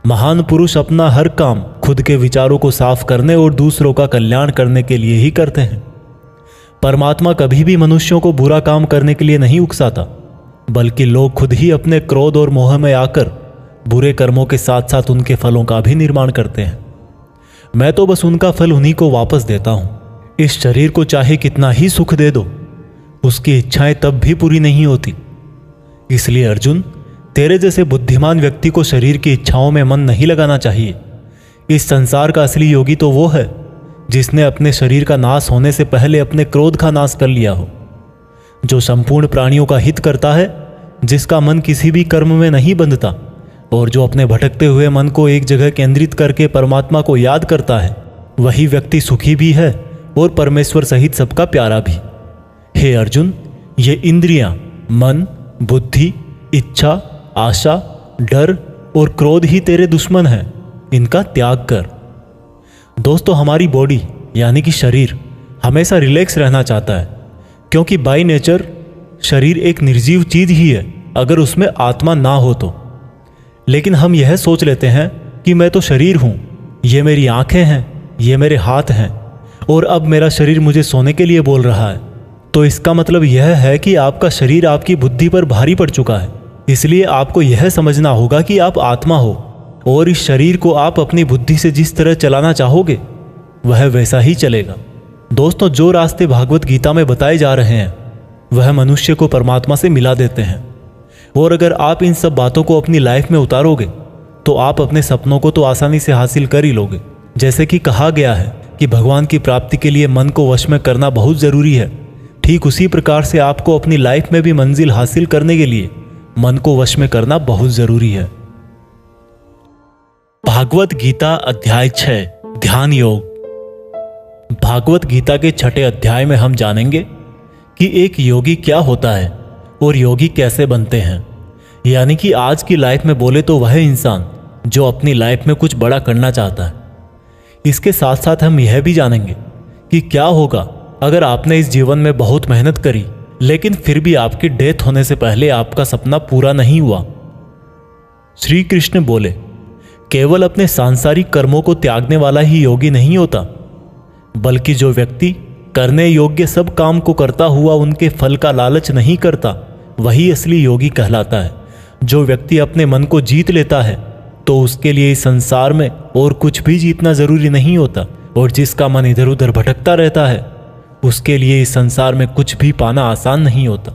महान पुरुष अपना हर काम खुद के विचारों को साफ करने और दूसरों का कल्याण करने के लिए ही करते हैं। परमात्मा कभी भी मनुष्यों को बुरा काम करने के लिए नहीं उकसाता, बल्कि लोग खुद ही अपने क्रोध और मोह में आकर बुरे कर्मों के साथ साथ उनके फलों का भी निर्माण करते हैं। मैं तो बस उनका फल उन्हीं को वापस देता हूं। इस शरीर को चाहे कितना ही सुख दे दो, उसकी इच्छाएं तब भी पूरी नहीं होती। इसलिए अर्जुन, तेरे जैसे बुद्धिमान व्यक्ति को शरीर की इच्छाओं में मन नहीं लगाना चाहिए। इस संसार का असली योगी तो वो है जिसने अपने शरीर का नाश होने से पहले अपने क्रोध का नाश कर लिया हो, जो संपूर्ण प्राणियों का हित करता है, जिसका मन किसी भी कर्म में नहीं बंधता और जो अपने भटकते हुए मन को एक जगह केंद्रित करके परमात्मा को याद करता है, वही व्यक्ति सुखी भी है और परमेश्वर सहित सबका प्यारा भी। हे अर्जुन, ये इंद्रियां, मन, बुद्धि, इच्छा, आशा, डर और क्रोध ही तेरे दुश्मन हैं। इनका त्याग कर। दोस्तों, हमारी बॉडी यानी कि शरीर हमेशा रिलैक्स रहना चाहता है, क्योंकि बाय नेचर शरीर एक निर्जीव चीज ही है अगर उसमें आत्मा ना हो तो। लेकिन हम यह सोच लेते हैं कि मैं तो शरीर हूं, ये मेरी आंखें हैं, ये मेरे हाथ हैं और अब मेरा शरीर मुझे सोने के लिए बोल रहा है। तो इसका मतलब यह है कि आपका शरीर आपकी बुद्धि पर भारी पड़ चुका है। इसलिए आपको यह समझना होगा कि आप आत्मा हो और इस शरीर को आप अपनी बुद्धि से जिस तरह चलाना चाहोगे वह वैसा ही चलेगा। दोस्तों, जो रास्ते भागवत गीता में बताए जा रहे हैं वह मनुष्य को परमात्मा से मिला देते हैं। और अगर आप इन सब बातों को अपनी लाइफ में उतारोगे तो आप अपने सपनों को तो आसानी से हासिल कर ही लोगे। जैसे कि कहा गया है कि भगवान की प्राप्ति के लिए मन को वश में करना बहुत ज़रूरी है, ठीक उसी प्रकार से आपको अपनी लाइफ में भी मंजिल हासिल करने के लिए मन को वश में करना बहुत ज़रूरी है। भागवत गीता अध्याय 6 ध्यान योग। भागवत गीता के 6ठे अध्याय में हम जानेंगे कि एक योगी क्या होता है और योगी कैसे बनते हैं। यानी कि आज की लाइफ में बोले तो वह इंसान जो अपनी लाइफ में कुछ बड़ा करना चाहता है। इसके साथ साथ हम यह भी जानेंगे कि क्या होगा अगर आपने इस जीवन में बहुत मेहनत करी लेकिन फिर भी आपकी डेथ होने से पहले आपका सपना पूरा नहीं हुआ। श्री कृष्ण बोले, केवल अपने सांसारिक कर्मों को त्यागने वाला ही योगी नहीं होता, बल्कि जो व्यक्ति करने योग्य सब काम को करता हुआ उनके फल का लालच नहीं करता, वही असली योगी कहलाता है। जो व्यक्ति अपने मन को जीत लेता है तो उसके लिए इस संसार में और कुछ भी जीतना जरूरी नहीं होता, और जिसका मन इधर उधर भटकता रहता है उसके लिए इस संसार में कुछ भी पाना आसान नहीं होता,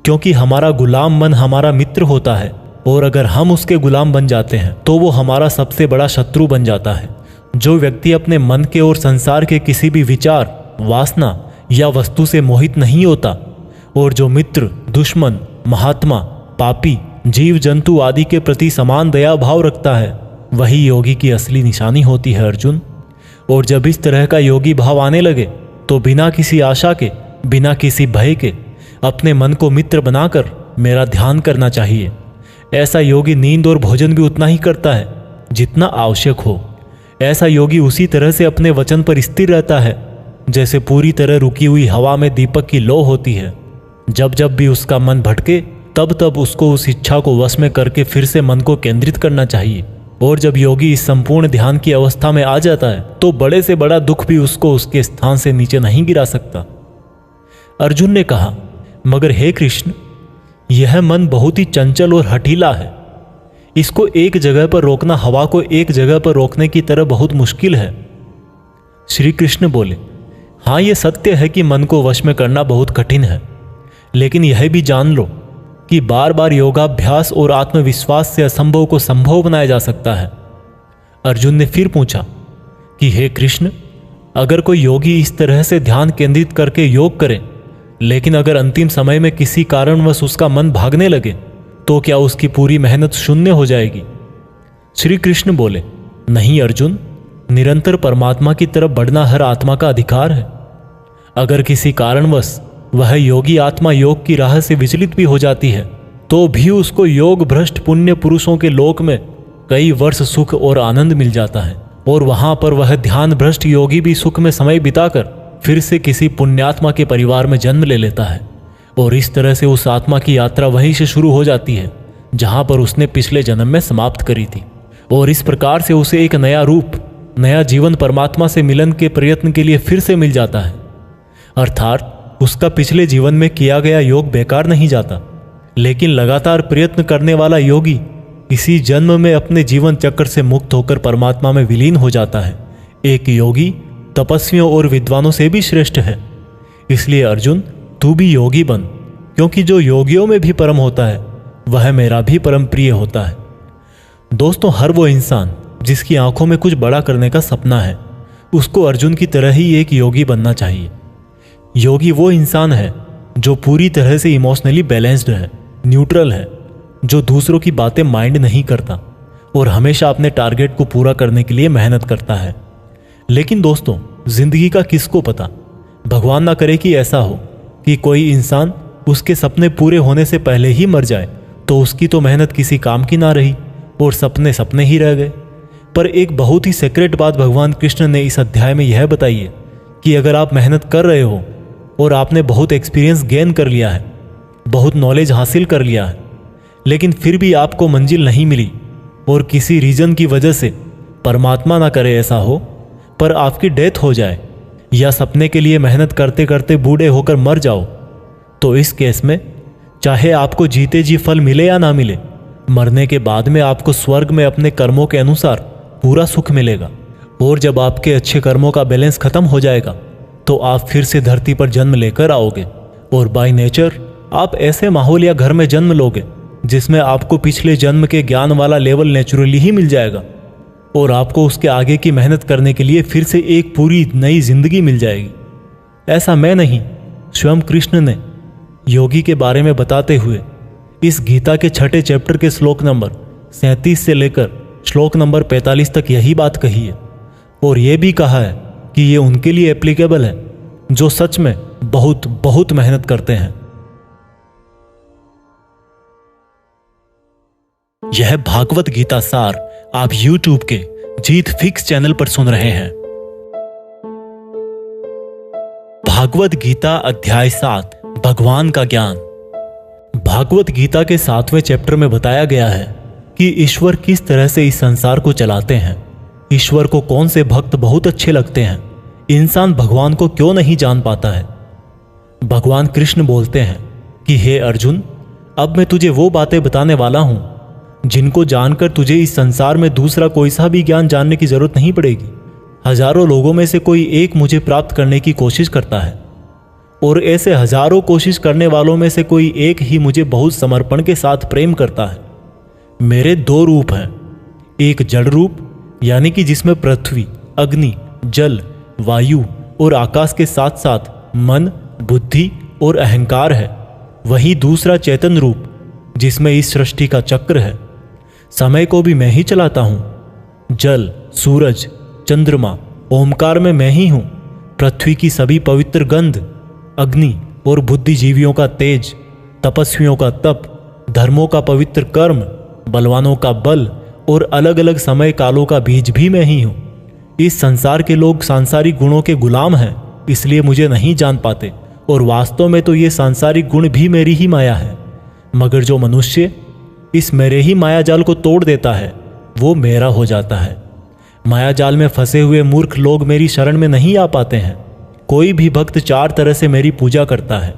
क्योंकि हमारा गुलाम मन हमारा मित्र होता है और अगर हम उसके गुलाम बन जाते हैं तो वो हमारा सबसे बड़ा शत्रु बन जाता है। जो व्यक्ति अपने मन के और संसार के किसी भी विचार, वासना या वस्तु से मोहित नहीं होता और जो मित्र, दुश्मन, महात्मा, पापी, जीव जंतु आदि के प्रति समान दया भाव रखता है, वही योगी की असली निशानी होती है अर्जुन। और जब इस तरह का योगी भाव आने लगे तो बिना किसी आशा के, बिना किसी भय के अपने मन को मित्र बनाकर मेरा ध्यान करना चाहिए। ऐसा योगी नींद और भोजन भी उतना ही करता है जितना आवश्यक हो। ऐसा योगी उसी तरह से अपने वचन पर स्थिर रहता है जैसे पूरी तरह रुकी हुई हवा में दीपक की लौ होती है। जब जब भी उसका मन भटके तब तब उसको उस इच्छा को वश में करके फिर से मन को केंद्रित करना चाहिए। और जब योगी इस संपूर्ण ध्यान की अवस्था में आ जाता है तो बड़े से बड़ा दुख भी उसको उसके स्थान से नीचे नहीं गिरा सकता। अर्जुन ने कहा, मगर हे कृष्ण, यह मन बहुत ही चंचल और हठीला है। इसको एक जगह पर रोकना हवा को एक जगह पर रोकने की तरह बहुत मुश्किल है। श्री कृष्ण बोले, हाँ, यह सत्य है कि मन को वश में करना बहुत कठिन है, लेकिन यह भी जान लो कि बार बार योगाभ्यास और आत्मविश्वास से असंभव को संभव बनाया जा सकता है। अर्जुन ने फिर पूछा कि हे कृष्ण, अगर कोई योगी इस तरह से ध्यान केंद्रित करके योग करे, लेकिन अगर अंतिम समय में किसी कारणवश उसका मन भागने लगे तो क्या उसकी पूरी मेहनत शून्य हो जाएगी? श्री कृष्ण बोले, नहीं अर्जुन, निरंतर परमात्मा की तरफ बढ़ना हर आत्मा का अधिकार है। अगर किसी कारणवश वह योगी आत्मा योग की राह से विचलित भी हो जाती है तो भी उसको योग भ्रष्ट पुण्य पुरुषों के लोक में कई वर्ष सुख और आनंद मिल जाता है, और वहां पर वह ध्यान भ्रष्ट योगी भी सुख में समय बिताकर फिर से किसी पुण्यात्मा के परिवार में जन्म ले लेता है। और इस तरह से उस आत्मा की यात्रा वहीं से शुरू हो जाती है जहां पर उसने पिछले जन्म में समाप्त करी थी, और इस प्रकार से उसे एक नया रूप, नया जीवन परमात्मा से मिलन के प्रयत्न के लिए फिर से मिल जाता है। अर्थात उसका पिछले जीवन में किया गया योग बेकार नहीं जाता, लेकिन लगातार प्रयत्न करने वाला योगी इसी जन्म में अपने जीवन चक्र से मुक्त होकर परमात्मा में विलीन हो जाता है। एक योगी तपस्वियों और विद्वानों से भी श्रेष्ठ है। इसलिए अर्जुन, तू भी योगी बन, क्योंकि जो योगियों में भी परम होता है वह मेरा भी परम प्रिय होता है। दोस्तों, हर वो इंसान जिसकी आंखों में कुछ बड़ा करने का सपना है, उसको अर्जुन की तरह ही एक योगी बनना चाहिए। योगी वो इंसान है जो पूरी तरह से इमोशनली बैलेंस्ड है, न्यूट्रल है, जो दूसरों की बातें माइंड नहीं करता और हमेशा अपने टारगेट को पूरा करने के लिए मेहनत करता है। लेकिन दोस्तों, जिंदगी का किसको पता, भगवान ना करे कि ऐसा हो कि कोई इंसान उसके सपने पूरे होने से पहले ही मर जाए, तो उसकी तो मेहनत किसी काम की ना रही और सपने सपने ही रह गए। पर एक बहुत ही सीक्रेट बात भगवान कृष्ण ने इस अध्याय में यह बताई है कि अगर आप मेहनत कर रहे हो और आपने बहुत एक्सपीरियंस गेन कर लिया है, बहुत नॉलेज हासिल कर लिया है, लेकिन फिर भी आपको मंजिल नहीं मिली और किसी रीजन की वजह से, परमात्मा ना करे ऐसा हो, पर आपकी डेथ हो जाए या सपने के लिए मेहनत करते करते बूढ़े होकर मर जाओ, तो इस केस में चाहे आपको जीते जी फल मिले या ना मिले, मरने के बाद में आपको स्वर्ग में अपने कर्मों के अनुसार पूरा सुख मिलेगा। और जब आपके अच्छे कर्मों का बैलेंस खत्म हो जाएगा तो आप फिर से धरती पर जन्म लेकर आओगे और बाय नेचर आप ऐसे माहौल या घर में जन्म लोगे जिसमें आपको पिछले जन्म के ज्ञान वाला लेवल नेचुरली ही मिल जाएगा और आपको उसके आगे की मेहनत करने के लिए फिर से एक पूरी नई जिंदगी मिल जाएगी। ऐसा मैं नहीं, स्वयं कृष्ण ने योगी के बारे में बताते हुए इस गीता के 6 चैप्टर के श्लोक नंबर 37 से लेकर श्लोक नंबर 45 तक यही बात कही है और यह भी कहा है कि ये उनके लिए एप्लीकेबल है जो सच में बहुत बहुत मेहनत करते हैं। यह भागवत गीता सार आप YouTube के जीत फिक्स चैनल पर सुन रहे हैं। भागवत गीता अध्याय 7 भगवान का ज्ञान। भागवत गीता के 7वें चैप्टर में बताया गया है कि ईश्वर किस तरह से इस संसार को चलाते हैं, ईश्वर को कौन से भक्त बहुत अच्छे लगते हैं, इंसान भगवान को क्यों नहीं जान पाता है। भगवान कृष्ण बोलते हैं कि हे अर्जुन, अब मैं तुझे वो बातें बताने वाला हूं जिनको जानकर तुझे इस संसार में दूसरा कोई सा भी ज्ञान जानने की जरूरत नहीं पड़ेगी। हजारों लोगों में से कोई एक मुझे प्राप्त करने की कोशिश करता है और ऐसे हजारों कोशिश करने वालों में से कोई एक ही मुझे बहुत समर्पण के साथ प्रेम करता है। मेरे 2 रूप हैं, एक जड़ रूप यानी कि जिसमें पृथ्वी, अग्नि, जल, वायु और आकाश के साथ साथ मन, बुद्धि और अहंकार है। वही दूसरा चेतन रूप जिसमें इस सृष्टि का चक्र है। समय को भी मैं ही चलाता हूं। जल, सूरज, चंद्रमा, ओमकार में मैं ही हूं। पृथ्वी की सभी पवित्र गंध, अग्नि और बुद्धिजीवियों का तेज, तपस्वियों का तप, धर्मों का पवित्र कर्म, बलवानों का बल और अलग अलग समय कालों का बीज भी मैं ही हूं। इस संसार के लोग सांसारिक गुणों के गुलाम हैं, इसलिए मुझे नहीं जान पाते और वास्तव में तो ये सांसारिक गुण भी मेरी ही माया है। मगर जो मनुष्य इस मेरे ही माया जाल को तोड़ देता है वो मेरा हो जाता है। माया जाल में फंसे हुए मूर्ख लोग मेरी शरण में नहीं आ पाते हैं। कोई भी भक्त 4 तरह से मेरी पूजा करता है,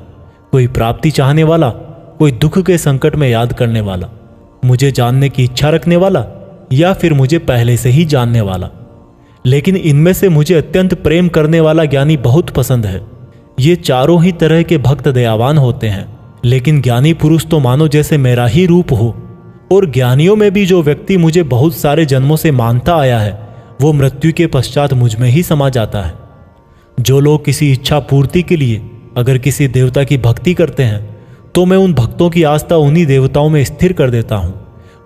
कोई प्राप्ति चाहने वाला, कोई दुख के संकट में याद करने वाला, मुझे जानने की इच्छा रखने वाला या फिर मुझे पहले से ही जानने वाला। लेकिन इनमें से मुझे अत्यंत प्रेम करने वाला ज्ञानी बहुत पसंद है। ये चारों ही तरह के भक्त दयावान होते हैं, लेकिन ज्ञानी पुरुष तो मानो जैसे मेरा ही रूप हो। और ज्ञानियों में भी जो व्यक्ति मुझे बहुत सारे जन्मों से मानता आया है वो मृत्यु के पश्चात मुझ में ही समा जाता है। जो लोग किसी इच्छा पूर्ति के लिए अगर किसी देवता की भक्ति करते हैं तो मैं उन भक्तों की आस्था उन्हीं देवताओं में स्थिर कर देता हूँ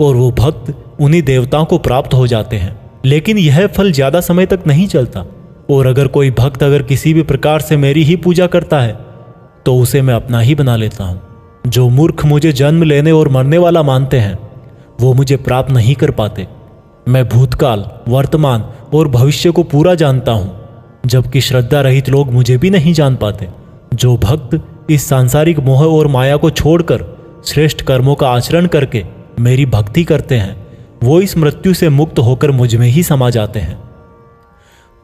और वो भक्त उन्हीं देवताओं को प्राप्त हो जाते हैं। लेकिन यह फल ज्यादा समय तक नहीं चलता और अगर कोई भक्त अगर किसी भी प्रकार से मेरी ही पूजा करता है तो उसे मैं अपना ही बना लेता हूँ। जो मूर्ख मुझे जन्म लेने और मरने वाला मानते हैं वो मुझे प्राप्त नहीं कर पाते। मैं भूतकाल, वर्तमान और भविष्य को पूरा जानता हूँ, जबकि श्रद्धा रहित लोग मुझे भी नहीं जान पाते। जो भक्त इस सांसारिक मोह और माया को छोड़कर श्रेष्ठ कर्मों का आचरण करके मेरी भक्ति करते हैं वो इस मृत्यु से मुक्त होकर मुझ में ही समा जाते हैं।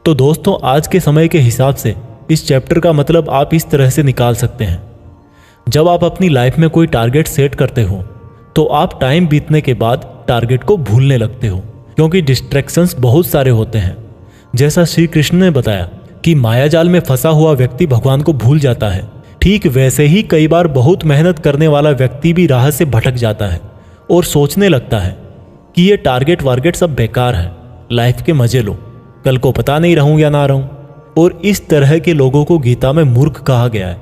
तो दोस्तों, आज के समय के हिसाब से इस चैप्टर का मतलब आप इस तरह से निकाल सकते हैं। जब आप अपनी लाइफ में कोई टारगेट सेट करते हो तो आप टाइम बीतने के बाद टारगेट को भूलने लगते हो, क्योंकि डिस्ट्रैक्शंस बहुत सारे होते हैं। जैसा श्री कृष्ण ने बताया कि मायाजाल में फंसा हुआ व्यक्ति भगवान को भूल जाता है, ठीक वैसे ही कई बार बहुत मेहनत करने वाला व्यक्ति भी राह से भटक जाता है और सोचने लगता है कि ये टारगेट वारगेट सब बेकार है, लाइफ के मजे लो, कल को पता नहीं रहूं या ना रहूं। और इस तरह के लोगों को गीता में मूर्ख कहा गया है,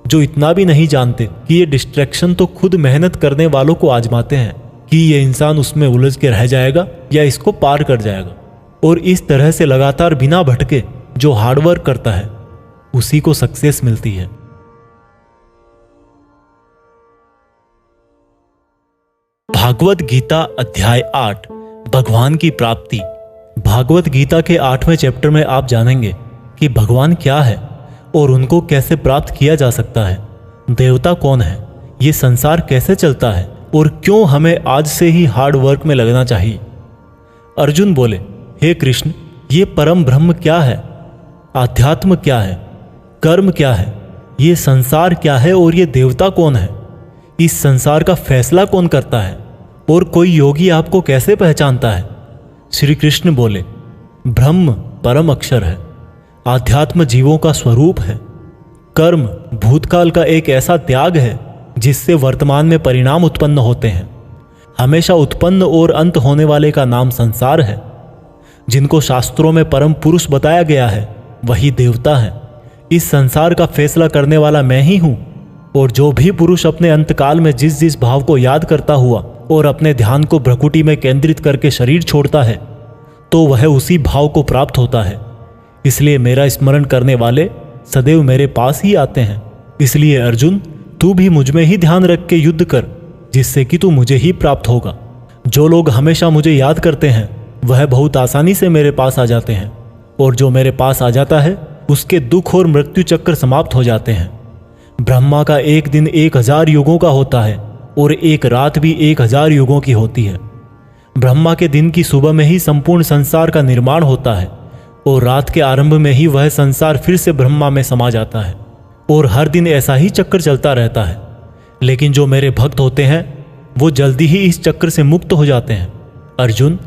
जो इतना भी नहीं जानते कि ये डिस्ट्रैक्शन तो खुद मेहनत करने वालों को आजमाते हैं कि ये इंसान उसमें उलझ के रह जाएगा या इसको पार कर जाएगा। और इस तरह से लगातार बिना भटके जो हार्डवर्क करता है उसी को सक्सेस मिलती है। भागवत गीता अध्याय 8 भगवान की प्राप्ति। भागवत गीता के 8वें चैप्टर में आप जानेंगे कि भगवान क्या है और उनको कैसे प्राप्त किया जा सकता है, देवता कौन है, ये संसार कैसे चलता है और क्यों हमें आज से ही हार्ड वर्क में लगना चाहिए। अर्जुन बोले, हे कृष्ण, ये परम ब्रह्म क्या है, आध्यात्म क्या है, कर्म क्या है, ये संसार क्या है और ये देवता कौन है, इस संसार का फैसला कौन करता है और कोई योगी आपको कैसे पहचानता है। श्री कृष्ण बोले, ब्रह्म परम अक्षर है, आध्यात्म जीवों का स्वरूप है, कर्म भूतकाल का एक ऐसा त्याग है जिससे वर्तमान में परिणाम उत्पन्न होते हैं, हमेशा उत्पन्न और अंत होने वाले का नाम संसार है। जिनको शास्त्रों में परम पुरुष बताया गया है वही देवता है। इस संसार का फैसला करने वाला मैं ही हूं। और जो भी पुरुष अपने अंतकाल में जिस जिस भाव को याद करता हुआ और अपने ध्यान को भ्रकुटी में केंद्रित करके शरीर छोड़ता है तो वह उसी भाव को प्राप्त होता है। इसलिए मेरा स्मरण करने वाले सदैव मेरे पास ही आते हैं। इसलिए अर्जुन, तू भी मुझ में ही ध्यान रख के युद्ध कर, जिससे कि तू मुझे ही प्राप्त होगा। जो लोग हमेशा मुझे याद करते हैं वह बहुत आसानी से मेरे पास आ जाते हैं, और जो मेरे पास आ जाता है उसके दुख और मृत्यु चक्र समाप्त हो जाते हैं। ब्रह्मा का एक दिन 1000 युगों का होता है और एक रात भी 1000 युगों की होती है। ब्रह्मा के दिन की सुबह में ही संपूर्ण संसार का निर्माण होता है और रात के आरंभ में ही वह संसार फिर से ब्रह्मा में समा जाता है, और हर दिन ऐसा ही चक्कर चलता रहता है। लेकिन जो मेरे भक्त होते हैं वो जल्दी ही इस चक्र से मुक्त हो जाते हैं। अर्जुन,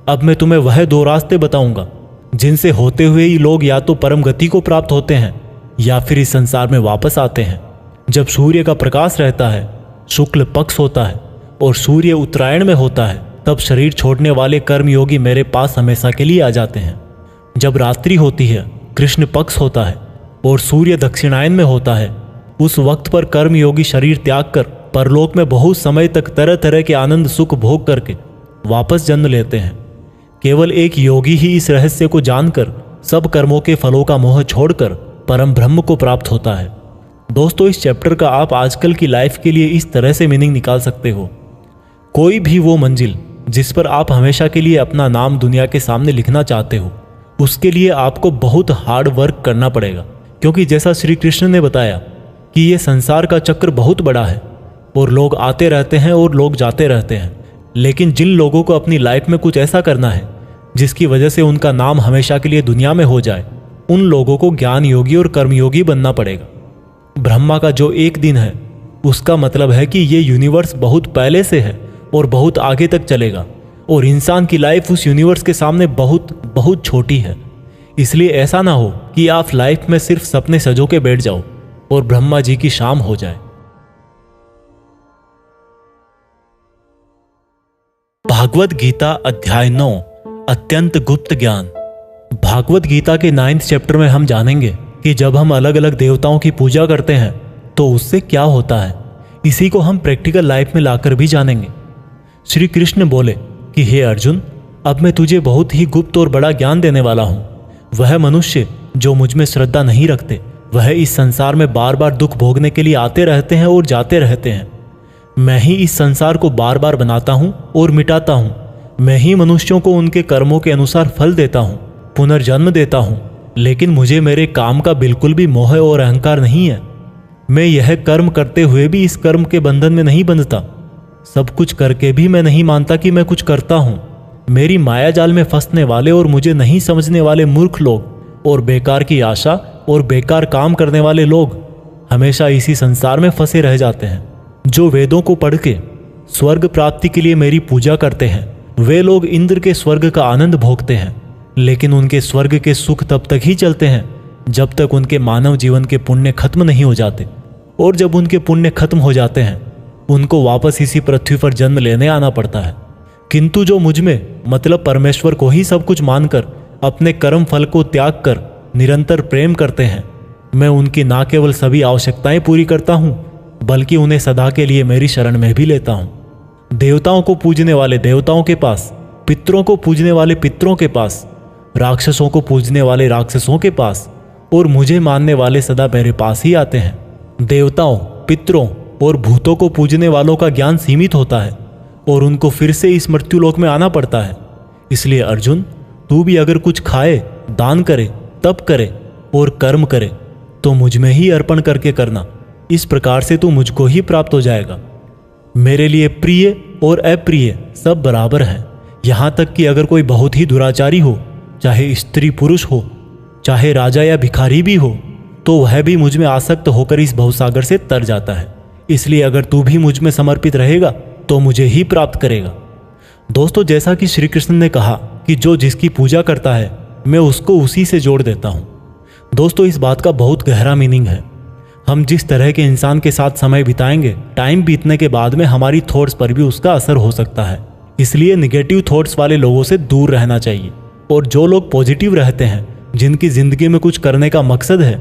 अब मैं तुम्हें वह 2 रास्ते बताऊंगा जिनसे होते हुए ही लोग या तो परम गति को प्राप्त होते हैं या फिर इस संसार में वापस आते हैं। जब सूर्य का प्रकाश रहता है, शुक्ल पक्ष होता है और सूर्य उत्तरायण में होता है, तब शरीर छोड़ने वाले कर्मयोगी मेरे पास हमेशा के लिए आ जाते हैं। जब रात्रि होती है, कृष्ण पक्ष होता है और सूर्य दक्षिणायन में होता है, उस वक्त पर कर्मयोगी शरीर त्याग कर परलोक में बहुत समय तक तरह तरह के आनंद सुख भोग करके वापस जन्म लेते हैं। केवल एक योगी ही इस रहस्य को जानकर सब कर्मों के फलों का मोह छोड़कर परम ब्रह्म को प्राप्त होता है। दोस्तों, इस चैप्टर का आप आजकल की लाइफ के लिए इस तरह से मीनिंग निकाल सकते हो, कोई भी वो मंजिल जिस पर आप हमेशा के लिए अपना नाम दुनिया के सामने लिखना चाहते हो, उसके लिए आपको बहुत हार्ड वर्क करना पड़ेगा। क्योंकि जैसा श्री कृष्ण ने बताया कि ये संसार का चक्र बहुत बड़ा है और लोग आते रहते हैं और लोग जाते रहते हैं। लेकिन जिन लोगों को अपनी लाइफ में कुछ ऐसा करना है जिसकी वजह से उनका नाम हमेशा के लिए दुनिया में हो जाए, उन लोगों को ज्ञान योगी और कर्मयोगी बनना पड़ेगा। ब्रह्मा का जो एक दिन है उसका मतलब है कि ये यूनिवर्स बहुत पहले से है और बहुत आगे तक चलेगा, और इंसान की लाइफ उस यूनिवर्स के सामने बहुत बहुत छोटी है। इसलिए ऐसा ना हो कि आप लाइफ में सिर्फ सपने सजो के बैठ जाओ और ब्रह्मा जी की शाम हो जाए। भागवत गीता अध्याय 9 अत्यंत गुप्त ज्ञान। भागवत गीता के 9th चैप्टर में हम जानेंगे कि जब हम अलग अलग देवताओं की पूजा करते हैं तो उससे क्या होता है। इसी को हम प्रैक्टिकल लाइफ में लाकर भी जानेंगे। श्री कृष्ण बोले कि हे अर्जुन, अब मैं तुझे बहुत ही गुप्त और बड़ा ज्ञान देने वाला हूँ। वह मनुष्य जो मुझ में श्रद्धा नहीं रखते, वह इस संसार में बार बार दुख भोगने के लिए आते रहते हैं और जाते रहते हैं। मैं ही इस संसार को बार बार बनाता हूँ और मिटाता हूँ। मैं ही मनुष्यों को उनके कर्मों के अनुसार फल देता हूँ, पुनर्जन्म देता हूँ। लेकिन मुझे मेरे काम का बिल्कुल भी मोह और अहंकार नहीं है। मैं यह कर्म करते हुए भी इस कर्म के बंधन में नहीं बंधता। सब कुछ करके भी मैं नहीं मानता कि मैं कुछ करता हूँ। मेरी माया जाल में फंसने वाले और मुझे नहीं समझने वाले मूर्ख लोग और बेकार की आशा और बेकार काम करने वाले लोग हमेशा इसी संसार में फंसे रह जाते हैं। जो वेदों को पढ़ के स्वर्ग प्राप्ति के लिए मेरी पूजा करते हैं, वे लोग इंद्र के स्वर्ग का आनंद भोगते हैं। लेकिन उनके स्वर्ग के सुख तब तक ही चलते हैं जब तक उनके मानव जीवन के पुण्य खत्म नहीं हो जाते। और जब उनके पुण्य खत्म हो जाते हैं उनको वापस इसी पृथ्वी पर जन्म लेने आना पड़ता है। किंतु जो मुझ में मतलब परमेश्वर को ही सब कुछ मानकर अपने कर्म फल को त्याग कर निरंतर प्रेम करते हैं, मैं उनकी ना केवल सभी आवश्यकताएं पूरी करता हूं बल्कि उन्हें सदा के लिए मेरी शरण में भी लेता हूं। देवताओं को पूजने वाले देवताओं के पास, पितरों को पूजने वाले पितरों के पास, राक्षसों को पूजने वाले राक्षसों के पास और मुझे मानने वाले सदा मेरे पास ही आते हैं। देवताओं, पितरों और भूतों को पूजने वालों का ज्ञान सीमित होता है और उनको फिर से इस मृत्युलोक में आना पड़ता है। इसलिए अर्जुन, तू भी अगर कुछ खाए, दान करे, तप करे और कर्म करे तो मुझ में ही अर्पण करके करना। इस प्रकार से तू मुझको ही प्राप्त हो जाएगा। मेरे लिए प्रिय और अप्रिय सब बराबर हैं। यहाँ तक कि अगर कोई बहुत ही दुराचारी हो, चाहे स्त्री पुरुष हो, चाहे राजा या भिखारी भी हो, तो वह भी मुझ में आसक्त होकर इस भवसागर से तर जाता है। इसलिए अगर तू भी मुझ में समर्पित रहेगा तो मुझे ही प्राप्त करेगा। दोस्तों, जैसा कि श्री कृष्ण ने कहा कि जो जिसकी पूजा करता है मैं उसको उसी से जोड़ देता हूँ। दोस्तों, इस बात का बहुत गहरा मीनिंग है। हम जिस तरह के इंसान के साथ समय बिताएंगे, टाइम बीतने के बाद में हमारी थॉट्स पर भी उसका असर हो सकता है। इसलिए निगेटिव थॉट्स वाले लोगों से दूर रहना चाहिए और जो लोग पॉजिटिव रहते हैं, जिनकी जिंदगी में कुछ करने का मकसद है,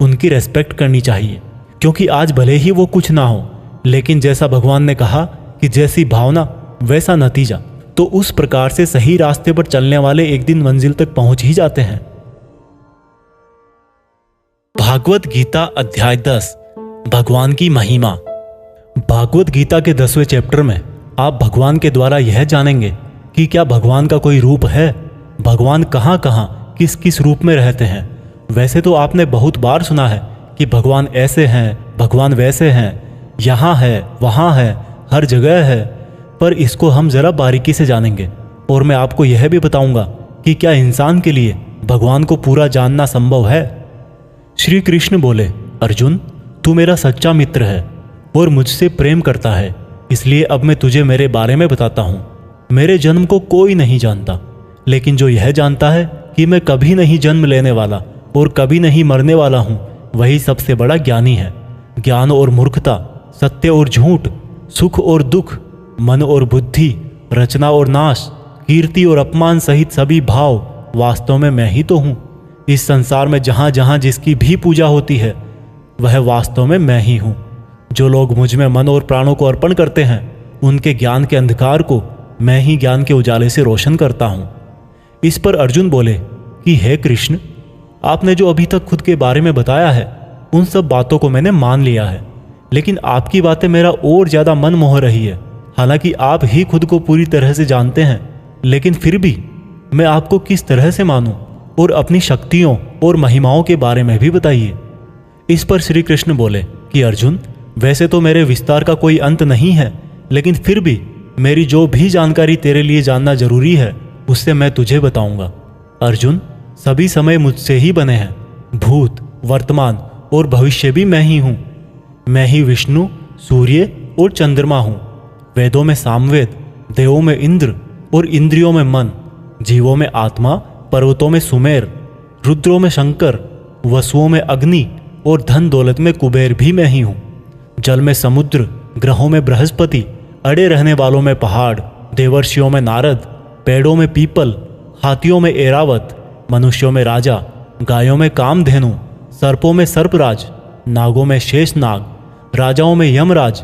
उनकी रेस्पेक्ट करनी चाहिए। क्योंकि आज भले ही वो कुछ ना हो, लेकिन जैसा भगवान ने कहा कि जैसी भावना वैसा नतीजा, तो उस प्रकार से सही रास्ते पर चलने वाले एक दिन मंजिल तक पहुंच ही जाते हैं। भागवत गीता अध्याय 10, भगवान की महिमा। भागवत गीता के 10वें चैप्टर में आप भगवान के द्वारा यह जानेंगे कि क्या भगवान का कोई रूप है, भगवान कहाँ कहाँ किस किस रूप में रहते हैं। वैसे तो आपने बहुत बार सुना है कि भगवान ऐसे हैं, भगवान वैसे हैं, यहाँ है, वहाँ है, हर जगह है, पर इसको हम ज़रा बारीकी से जानेंगे और मैं आपको यह भी बताऊंगा कि क्या इंसान के लिए भगवान को पूरा जानना संभव है। श्री कृष्ण बोले, अर्जुन, तू मेरा सच्चा मित्र है और मुझसे प्रेम करता है, इसलिए अब मैं तुझे मेरे बारे में बताता हूँ। मेरे जन्म को कोई नहीं जानता, लेकिन जो यह जानता है कि मैं कभी नहीं जन्म लेने वाला और कभी नहीं मरने वाला हूँ, वही सबसे बड़ा ज्ञानी है। ज्ञान और मूर्खता, सत्य और झूठ, सुख और दुख, मन और बुद्धि, रचना और नाश, कीर्ति और अपमान सहित सभी भाव वास्तव में मैं ही तो हूँ। इस संसार में जहाँ जहाँ जिसकी भी पूजा होती है वह वास्तव में मैं ही हूँ। जो लोग मुझ में मन और प्राणों को अर्पण करते हैं, उनके ज्ञान के अंधकार को मैं ही ज्ञान के उजाले से रोशन करता हूँ। इस पर अर्जुन बोले कि हे कृष्ण, आपने जो अभी तक खुद के बारे में बताया है उन सब बातों को मैंने मान लिया है, लेकिन आपकी बातें मेरा और ज़्यादा मन मोह रही है। हालांकि आप ही खुद को पूरी तरह से जानते हैं, लेकिन फिर भी मैं आपको किस तरह से मानूं और अपनी शक्तियों और महिमाओं के बारे में भी बताइए। इस पर श्री कृष्ण बोले कि अर्जुन, वैसे तो मेरे विस्तार का कोई अंत नहीं है, लेकिन फिर भी मेरी जो भी जानकारी तेरे लिए जानना जरूरी है उससे मैं तुझे बताऊंगा। अर्जुन, सभी समय मुझसे ही बने हैं, भूत, वर्तमान और भविष्य भी मैं ही हूँ। मैं ही विष्णु, सूर्य और चंद्रमा हूँ। वेदों में सामवेद, देवों में इंद्र और इंद्रियों में मन, जीवों में आत्मा, पर्वतों में सुमेर, रुद्रों में शंकर, वसुओं में अग्नि और धन दौलत में कुबेर भी मैं ही हूँ। जल में समुद्र, ग्रहों में बृहस्पति, अड़े रहने वालों में पहाड़, देवर्षियों में नारद, पेड़ों में पीपल, हाथियों में एरावत, मनुष्यों में राजा, गायों में कामधेनु, सर्पों में सर्पराज, नागों में शेषनाग, राजाओं में यमराज,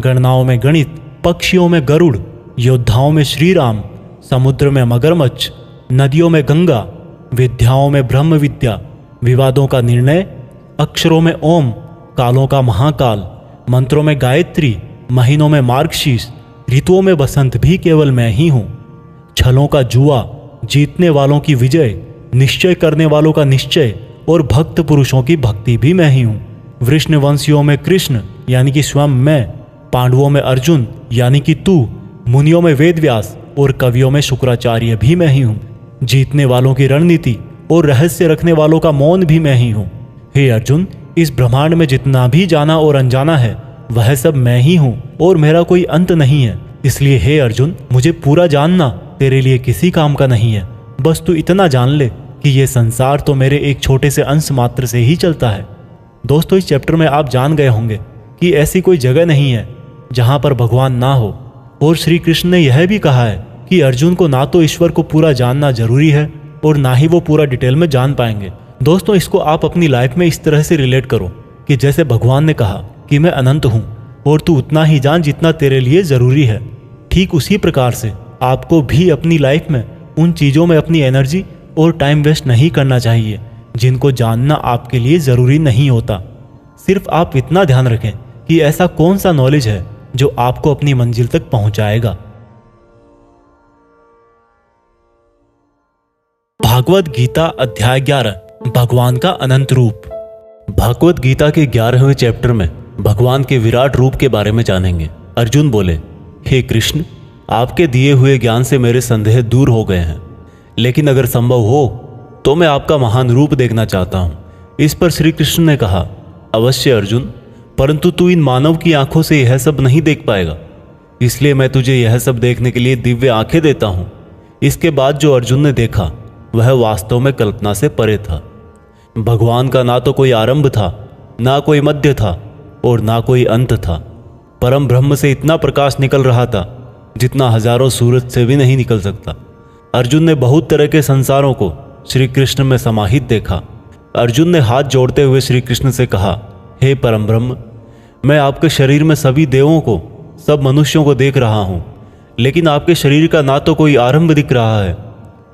गणनाओं में गणित, पक्षियों में गरुड़, योद्धाओं में श्रीराम, समुद्र में मगरमच्छ, नदियों में गंगा, विद्याओं में ब्रह्म विद्या, विवादों का निर्णय, अक्षरों में ओम, कालों का महाकाल, मंत्रों में गायत्री, महीनों में मार्गशीर्ष, ऋतुओं में बसंत भी केवल मैं ही हूँ। छलों का जुआ, जीतने वालों की विजय, निश्चय करने वालों का निश्चय और भक्त पुरुषों की भक्ति भी मैं ही हूँ। वृष्णवंशियों में कृष्ण यानी कि स्वयं मैं, पांडवों में अर्जुन यानी कि तू, मुनियों में वेदव्यास और कवियों में शुक्राचार्य भी मैं ही हूँ। जीतने वालों की रणनीति और रहस्य रखने वालों का मौन भी मैं ही हूँ। हे अर्जुन, इस ब्रह्मांड में जितना भी जाना और अनजाना है वह सब मैं ही हूँ और मेरा कोई अंत नहीं है। इसलिए हे अर्जुन, मुझे पूरा जानना तेरे लिए किसी काम का नहीं है। बस तू इतना जान ले कि ये संसार तो मेरे एक छोटे से अंश मात्र से ही चलता है। दोस्तों, इस चैप्टर में आप जान गए होंगे कि ऐसी कोई जगह नहीं है जहां पर भगवान ना हो। और श्री कृष्ण ने यह भी कहा है कि अर्जुन को ना तो ईश्वर को पूरा जानना जरूरी है और ना ही वो पूरा डिटेल में जान पाएंगे। दोस्तों, इसको आप अपनी लाइफ में इस तरह से रिलेट करो कि जैसे भगवान ने कहा कि मैं अनंत हूँ और तू उतना ही जान जितना तेरे लिए ज़रूरी है। ठीक उसी प्रकार से आपको भी अपनी लाइफ में उन चीज़ों में अपनी एनर्जी और टाइम वेस्ट नहीं करना चाहिए जिनको जानना आपके लिए ज़रूरी नहीं होता। सिर्फ आप इतना ध्यान रखें कि ऐसा कौन सा नॉलेज है जो आपको अपनी मंजिल तक पहुंचाएगा। भागवत गीता अध्याय 11, भगवान का अनंत रूप। भागवत गीता के 11वें चैप्टर में भगवान के विराट रूप के बारे में जानेंगे। अर्जुन बोले, हे कृष्ण, आपके दिए हुए ज्ञान से मेरे संदेह दूर हो गए हैं, लेकिन अगर संभव हो तो मैं आपका महान रूप देखना चाहता हूँ। इस पर श्री कृष्ण ने कहा, अवश्य अर्जुन, परंतु तू इन मानव की आंखों से यह सब नहीं देख पाएगा, इसलिए मैं तुझे यह सब देखने के लिए दिव्य आंखें देता हूँ। इसके बाद जो अर्जुन ने देखा वह वास्तव में कल्पना से परे था। भगवान का ना तो कोई आरंभ था, ना कोई मध्य था और ना कोई अंत था। परम ब्रह्म से इतना प्रकाश निकल रहा था जितना हजारों सूरज से भी नहीं निकल सकता। अर्जुन ने बहुत तरह के संसारों को श्री कृष्ण में समाहित देखा। अर्जुन ने हाथ जोड़ते हुए श्री कृष्ण से कहा, हे परम ब्रह्म, मैं आपके शरीर में सभी देवों को, सब मनुष्यों को देख रहा हूँ, लेकिन आपके शरीर का ना तो कोई आरंभ दिख रहा है,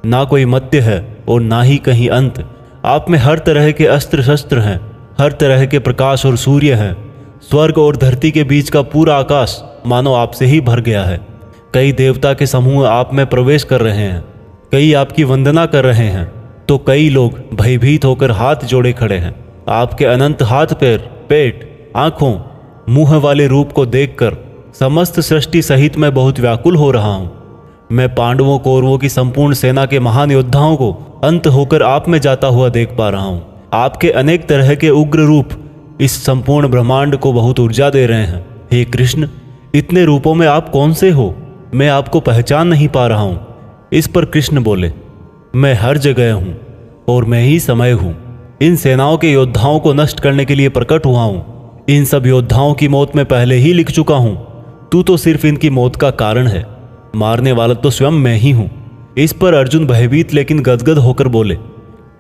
ना कोई मध्य है और ना ही कहीं अंत। आप में हर तरह के अस्त्र शस्त्र हैं, हर तरह के प्रकाश और सूर्य हैं। स्वर्ग और धरती के बीच का पूरा आकाश मानो आपसे ही भर गया है। कई देवता के समूह आप में प्रवेश कर रहे हैं, कई आपकी वंदना कर रहे हैं, तो कई लोग भयभीत होकर हाथ जोड़े खड़े हैं। आपके अनंत हाथ पैर, पेट, आंखों, मुंह वाले रूप को देखकर समस्त सृष्टि सहित मैं बहुत व्याकुल हो रहा हूँ। मैं पांडवों कौरवों की संपूर्ण सेना के महान योद्धाओं को अंत होकर आप में जाता हुआ देख पा रहा हूँ। आपके अनेक तरह के उग्र रूप इस संपूर्ण ब्रह्मांड को बहुत ऊर्जा दे रहे हैं। हे कृष्ण, इतने रूपों में आप कौन से हो? मैं आपको पहचान नहीं पा रहा हूँ। इस पर कृष्ण बोले, मैं हर जगह हूँ और मैं ही समय हूँ। इन सेनाओं के योद्धाओं को नष्ट करने के लिए प्रकट हुआ हूँ। इन सब योद्धाओं की मौत मैं पहले ही लिख चुका हूँ। तू तो सिर्फ इनकी मौत का कारण है, मारने वाला तो स्वयं मैं ही हूँ। इस पर अर्जुन भयभीत लेकिन गदगद होकर बोले,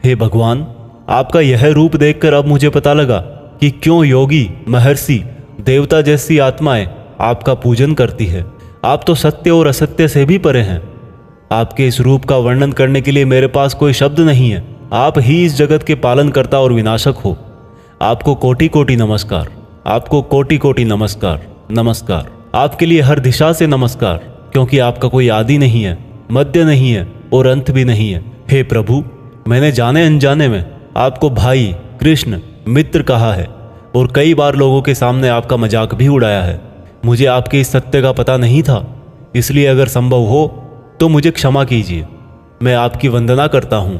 हे भगवान, आपका यह रूप देखकर अब मुझे पता लगा कि क्यों योगी, महर्षि, देवता जैसी आत्माएं आपका पूजन करती है। आप तो सत्य और असत्य से भी परे हैं। आपके इस रूप का वर्णन करने के लिए मेरे पास कोई शब्द नहीं है। आप ही इस जगत के पालनकर्ता और विनाशक हो। आपको कोटि कोटि नमस्कार, आपको कोटि कोटि नमस्कार, नमस्कार। आपके लिए हर दिशा से नमस्कार, क्योंकि आपका कोई आदि नहीं है, मध्य नहीं है और अंत भी नहीं है। हे प्रभु, मैंने जाने अनजाने में आपको भाई, कृष्ण, मित्र कहा है और कई बार लोगों के सामने आपका मजाक भी उड़ाया है। मुझे आपके इस सत्य का पता नहीं था, इसलिए अगर संभव हो तो मुझे क्षमा कीजिए। मैं आपकी वंदना करता हूँ।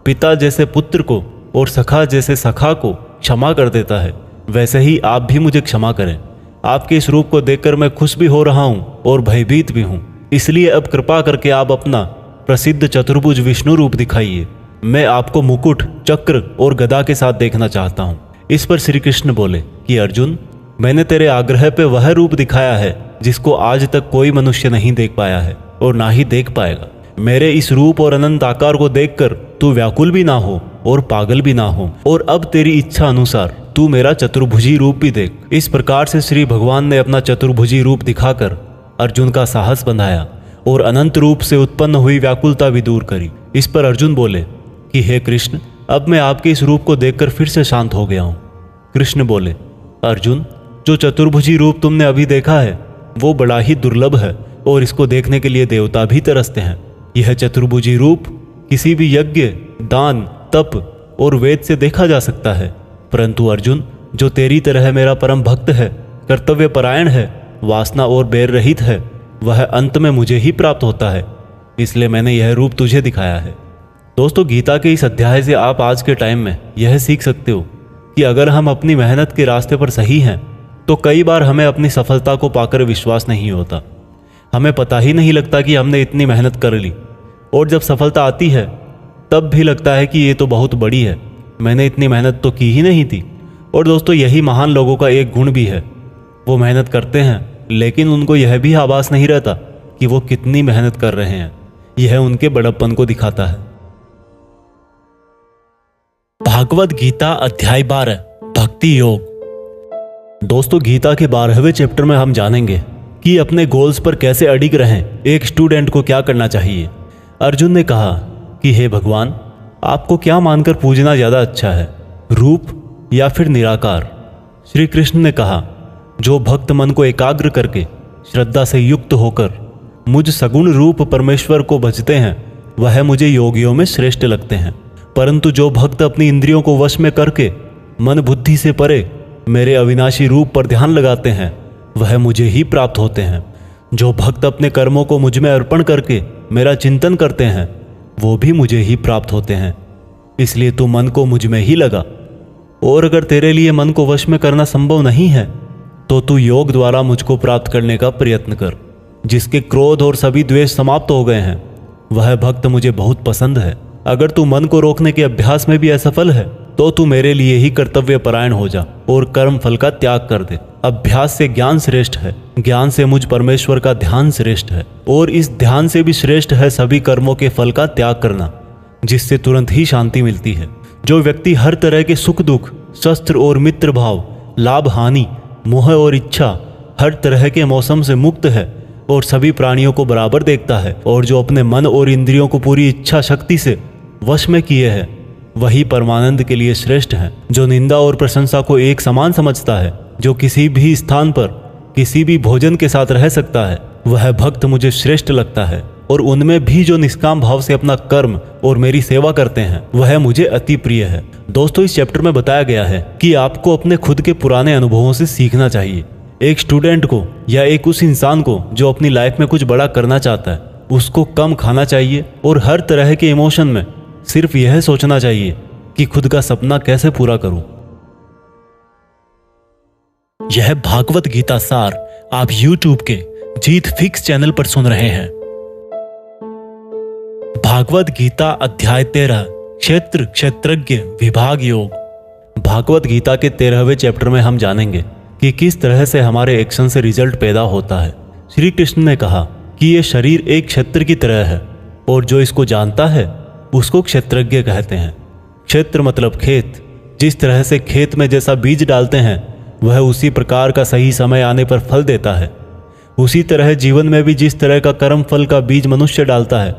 पिता जैसे पुत्र को और सखा जैसे सखा को क्षमा कर देता है, वैसे ही आप भी मुझे क्षमा करें। आपके इस रूप को देखकर मैं खुश भी हो रहा हूँ और भयभीत भी हूँ, इसलिए अब कृपा करके आप अपना प्रसिद्ध चतुर्भुज विष्णु रूप दिखाइए। मैं आपको मुकुट, चक्र और गदा के साथ देखना चाहता हूँ। इस पर श्री कृष्ण बोले कि अर्जुन, मैंने तेरे आग्रह पे वह रूप दिखाया है जिसको आज तक कोई मनुष्य नहीं देख पाया है और ना ही देख पाएगा। मेरे इस रूप और अनंत आकार को देखकर तू व्याकुल भी ना हो और पागल भी ना हो, और अब तेरी इच्छा अनुसार तू मेरा चतुर्भुजी रूप भी देख। इस प्रकार से श्री भगवान ने अपना चतुर्भुजी रूप दिखाकर अर्जुन का साहस बंधाया और अनंत रूप से उत्पन्न हुई व्याकुलता भी दूर करी। इस पर अर्जुन बोले कि हे कृष्ण, अब मैं आपके इस रूप को देखकर फिर से शांत हो गया हूँ। कृष्ण बोले, अर्जुन, जो चतुर्भुजी रूप तुमने अभी देखा है वो बड़ा ही दुर्लभ है और इसको देखने के लिए देवता भी तरसते हैं। यह चतुर्भुजी रूप किसी भी यज्ञ, दान, तप और वेद से देखा जा सकता है, परंतु अर्जुन, जो तेरी तरह मेरा परम भक्त है, कर्तव्य परायण है, वासना और बैर रहित है, वह अंत में मुझे ही प्राप्त होता है। इसलिए मैंने यह रूप तुझे दिखाया है। दोस्तों, गीता के इस अध्याय से आप आज के टाइम में यह सीख सकते हो कि अगर हम अपनी मेहनत के रास्ते पर सही हैं तो कई बार हमें अपनी सफलता को पाकर विश्वास नहीं होता। हमें पता ही नहीं लगता कि हमने इतनी मेहनत कर ली, और जब सफलता आती है तब भी लगता है कि ये तो बहुत बड़ी है, मैंने इतनी मेहनत तो की ही नहीं थी। और दोस्तों यही महान लोगों का एक गुण भी है, वो मेहनत करते हैं लेकिन उनको यह भी आभास नहीं रहता कि वो कितनी मेहनत कर रहे हैं। यह उनके बड़प्पन को दिखाता है। भागवत गीता अध्याय 12 भक्ति योग। दोस्तों गीता के 12वें चैप्टर में हम जानेंगे कि अपने गोल्स पर कैसे अडिग रहें, एक स्टूडेंट को क्या करना चाहिए। अर्जुन ने कहा कि हे भगवान, आपको क्या मानकर पूजना ज्यादा अच्छा है, रूप या फिर निराकार। श्री कृष्ण ने कहा, जो भक्त मन को एकाग्र करके श्रद्धा से युक्त होकर मुझ सगुण रूप परमेश्वर को भजते हैं, वह मुझे योगियों में श्रेष्ठ लगते हैं। परंतु जो भक्त अपनी इंद्रियों को वश में करके मन बुद्धि से परे मेरे अविनाशी रूप पर ध्यान लगाते हैं, वह मुझे ही प्राप्त होते हैं। जो भक्त अपने कर्मों को मुझ में अर्पण करके मेरा चिंतन करते हैं, वो भी मुझे ही प्राप्त होते हैं। इसलिए तू मन को मुझ में ही लगा। और अगर तेरे लिए मन को वश में करना संभव नहीं है तो तू योग द्वारा मुझको प्राप्त करने का प्रयत्न कर। जिसके क्रोध और सभी द्वेष समाप्त हो गए हैं, वह भक्त मुझे बहुत पसंद है। अगर तू मन को रोकने के अभ्यास में भी असफल है तो तू मेरे लिए ही कर्तव्य परायण हो जा और कर्म फल का त्याग कर दे। अभ्यास से ज्ञान श्रेष्ठ है, ज्ञान से मुझ परमेश्वर का ध्यान श्रेष्ठ है, और इस ध्यान से भी श्रेष्ठ है सभी कर्मों के फल का त्याग करना, जिससे तुरंत ही शांति मिलती है। जो व्यक्ति हर तरह के सुख दुख, शस्त्र और मित्र भाव, लाभ हानि, मोह और इच्छा, हर तरह के मौसम से मुक्त है और सभी प्राणियों को बराबर देखता है, और जो अपने मन और इंद्रियों को पूरी इच्छा शक्ति से वश में किए है, वही परमानंद के लिए श्रेष्ठ है। जो निंदा और प्रशंसा को एक समान समझता है, जो किसी भी स्थान पर किसी भी भोजन के साथ रह सकता है, वह भक्त मुझे श्रेष्ठ लगता है। और उनमें भी जो निष्काम भाव से अपना कर्म और मेरी सेवा करते हैं, वह मुझे अति प्रिय है। दोस्तों इस चैप्टर में बताया गया है कि आपको अपने खुद के पुराने अनुभवों से सीखना चाहिए। एक स्टूडेंट को या एक उस इंसान को जो अपनी लाइफ में कुछ बड़ा करना चाहता है, उसको कम खाना चाहिए और हर तरह के इमोशन में सिर्फ यह सोचना चाहिए कि खुद का सपना कैसे पूरा करूं। यह भागवत गीता सार आप YouTube के जीत फिक्स चैनल पर सुन रहे हैं। भागवत गीता अध्याय 13 क्षेत्र क्षेत्रज्ञ विभाग योग। भागवत गीता के 13वें चैप्टर में हम जानेंगे कि किस तरह से हमारे एक्शन से रिजल्ट पैदा होता है। श्री कृष्ण ने कहा कि यह शरीर एक क्षेत्र की तरह है और जो इसको जानता है उसको क्षेत्रज्ञ कहते हैं। क्षेत्र मतलब खेत। जिस तरह से खेत में जैसा बीज डालते हैं वह उसी प्रकार का सही समय आने पर फल देता है, उसी तरह जीवन में भी जिस तरह का कर्म फल का बीज मनुष्य डालता है,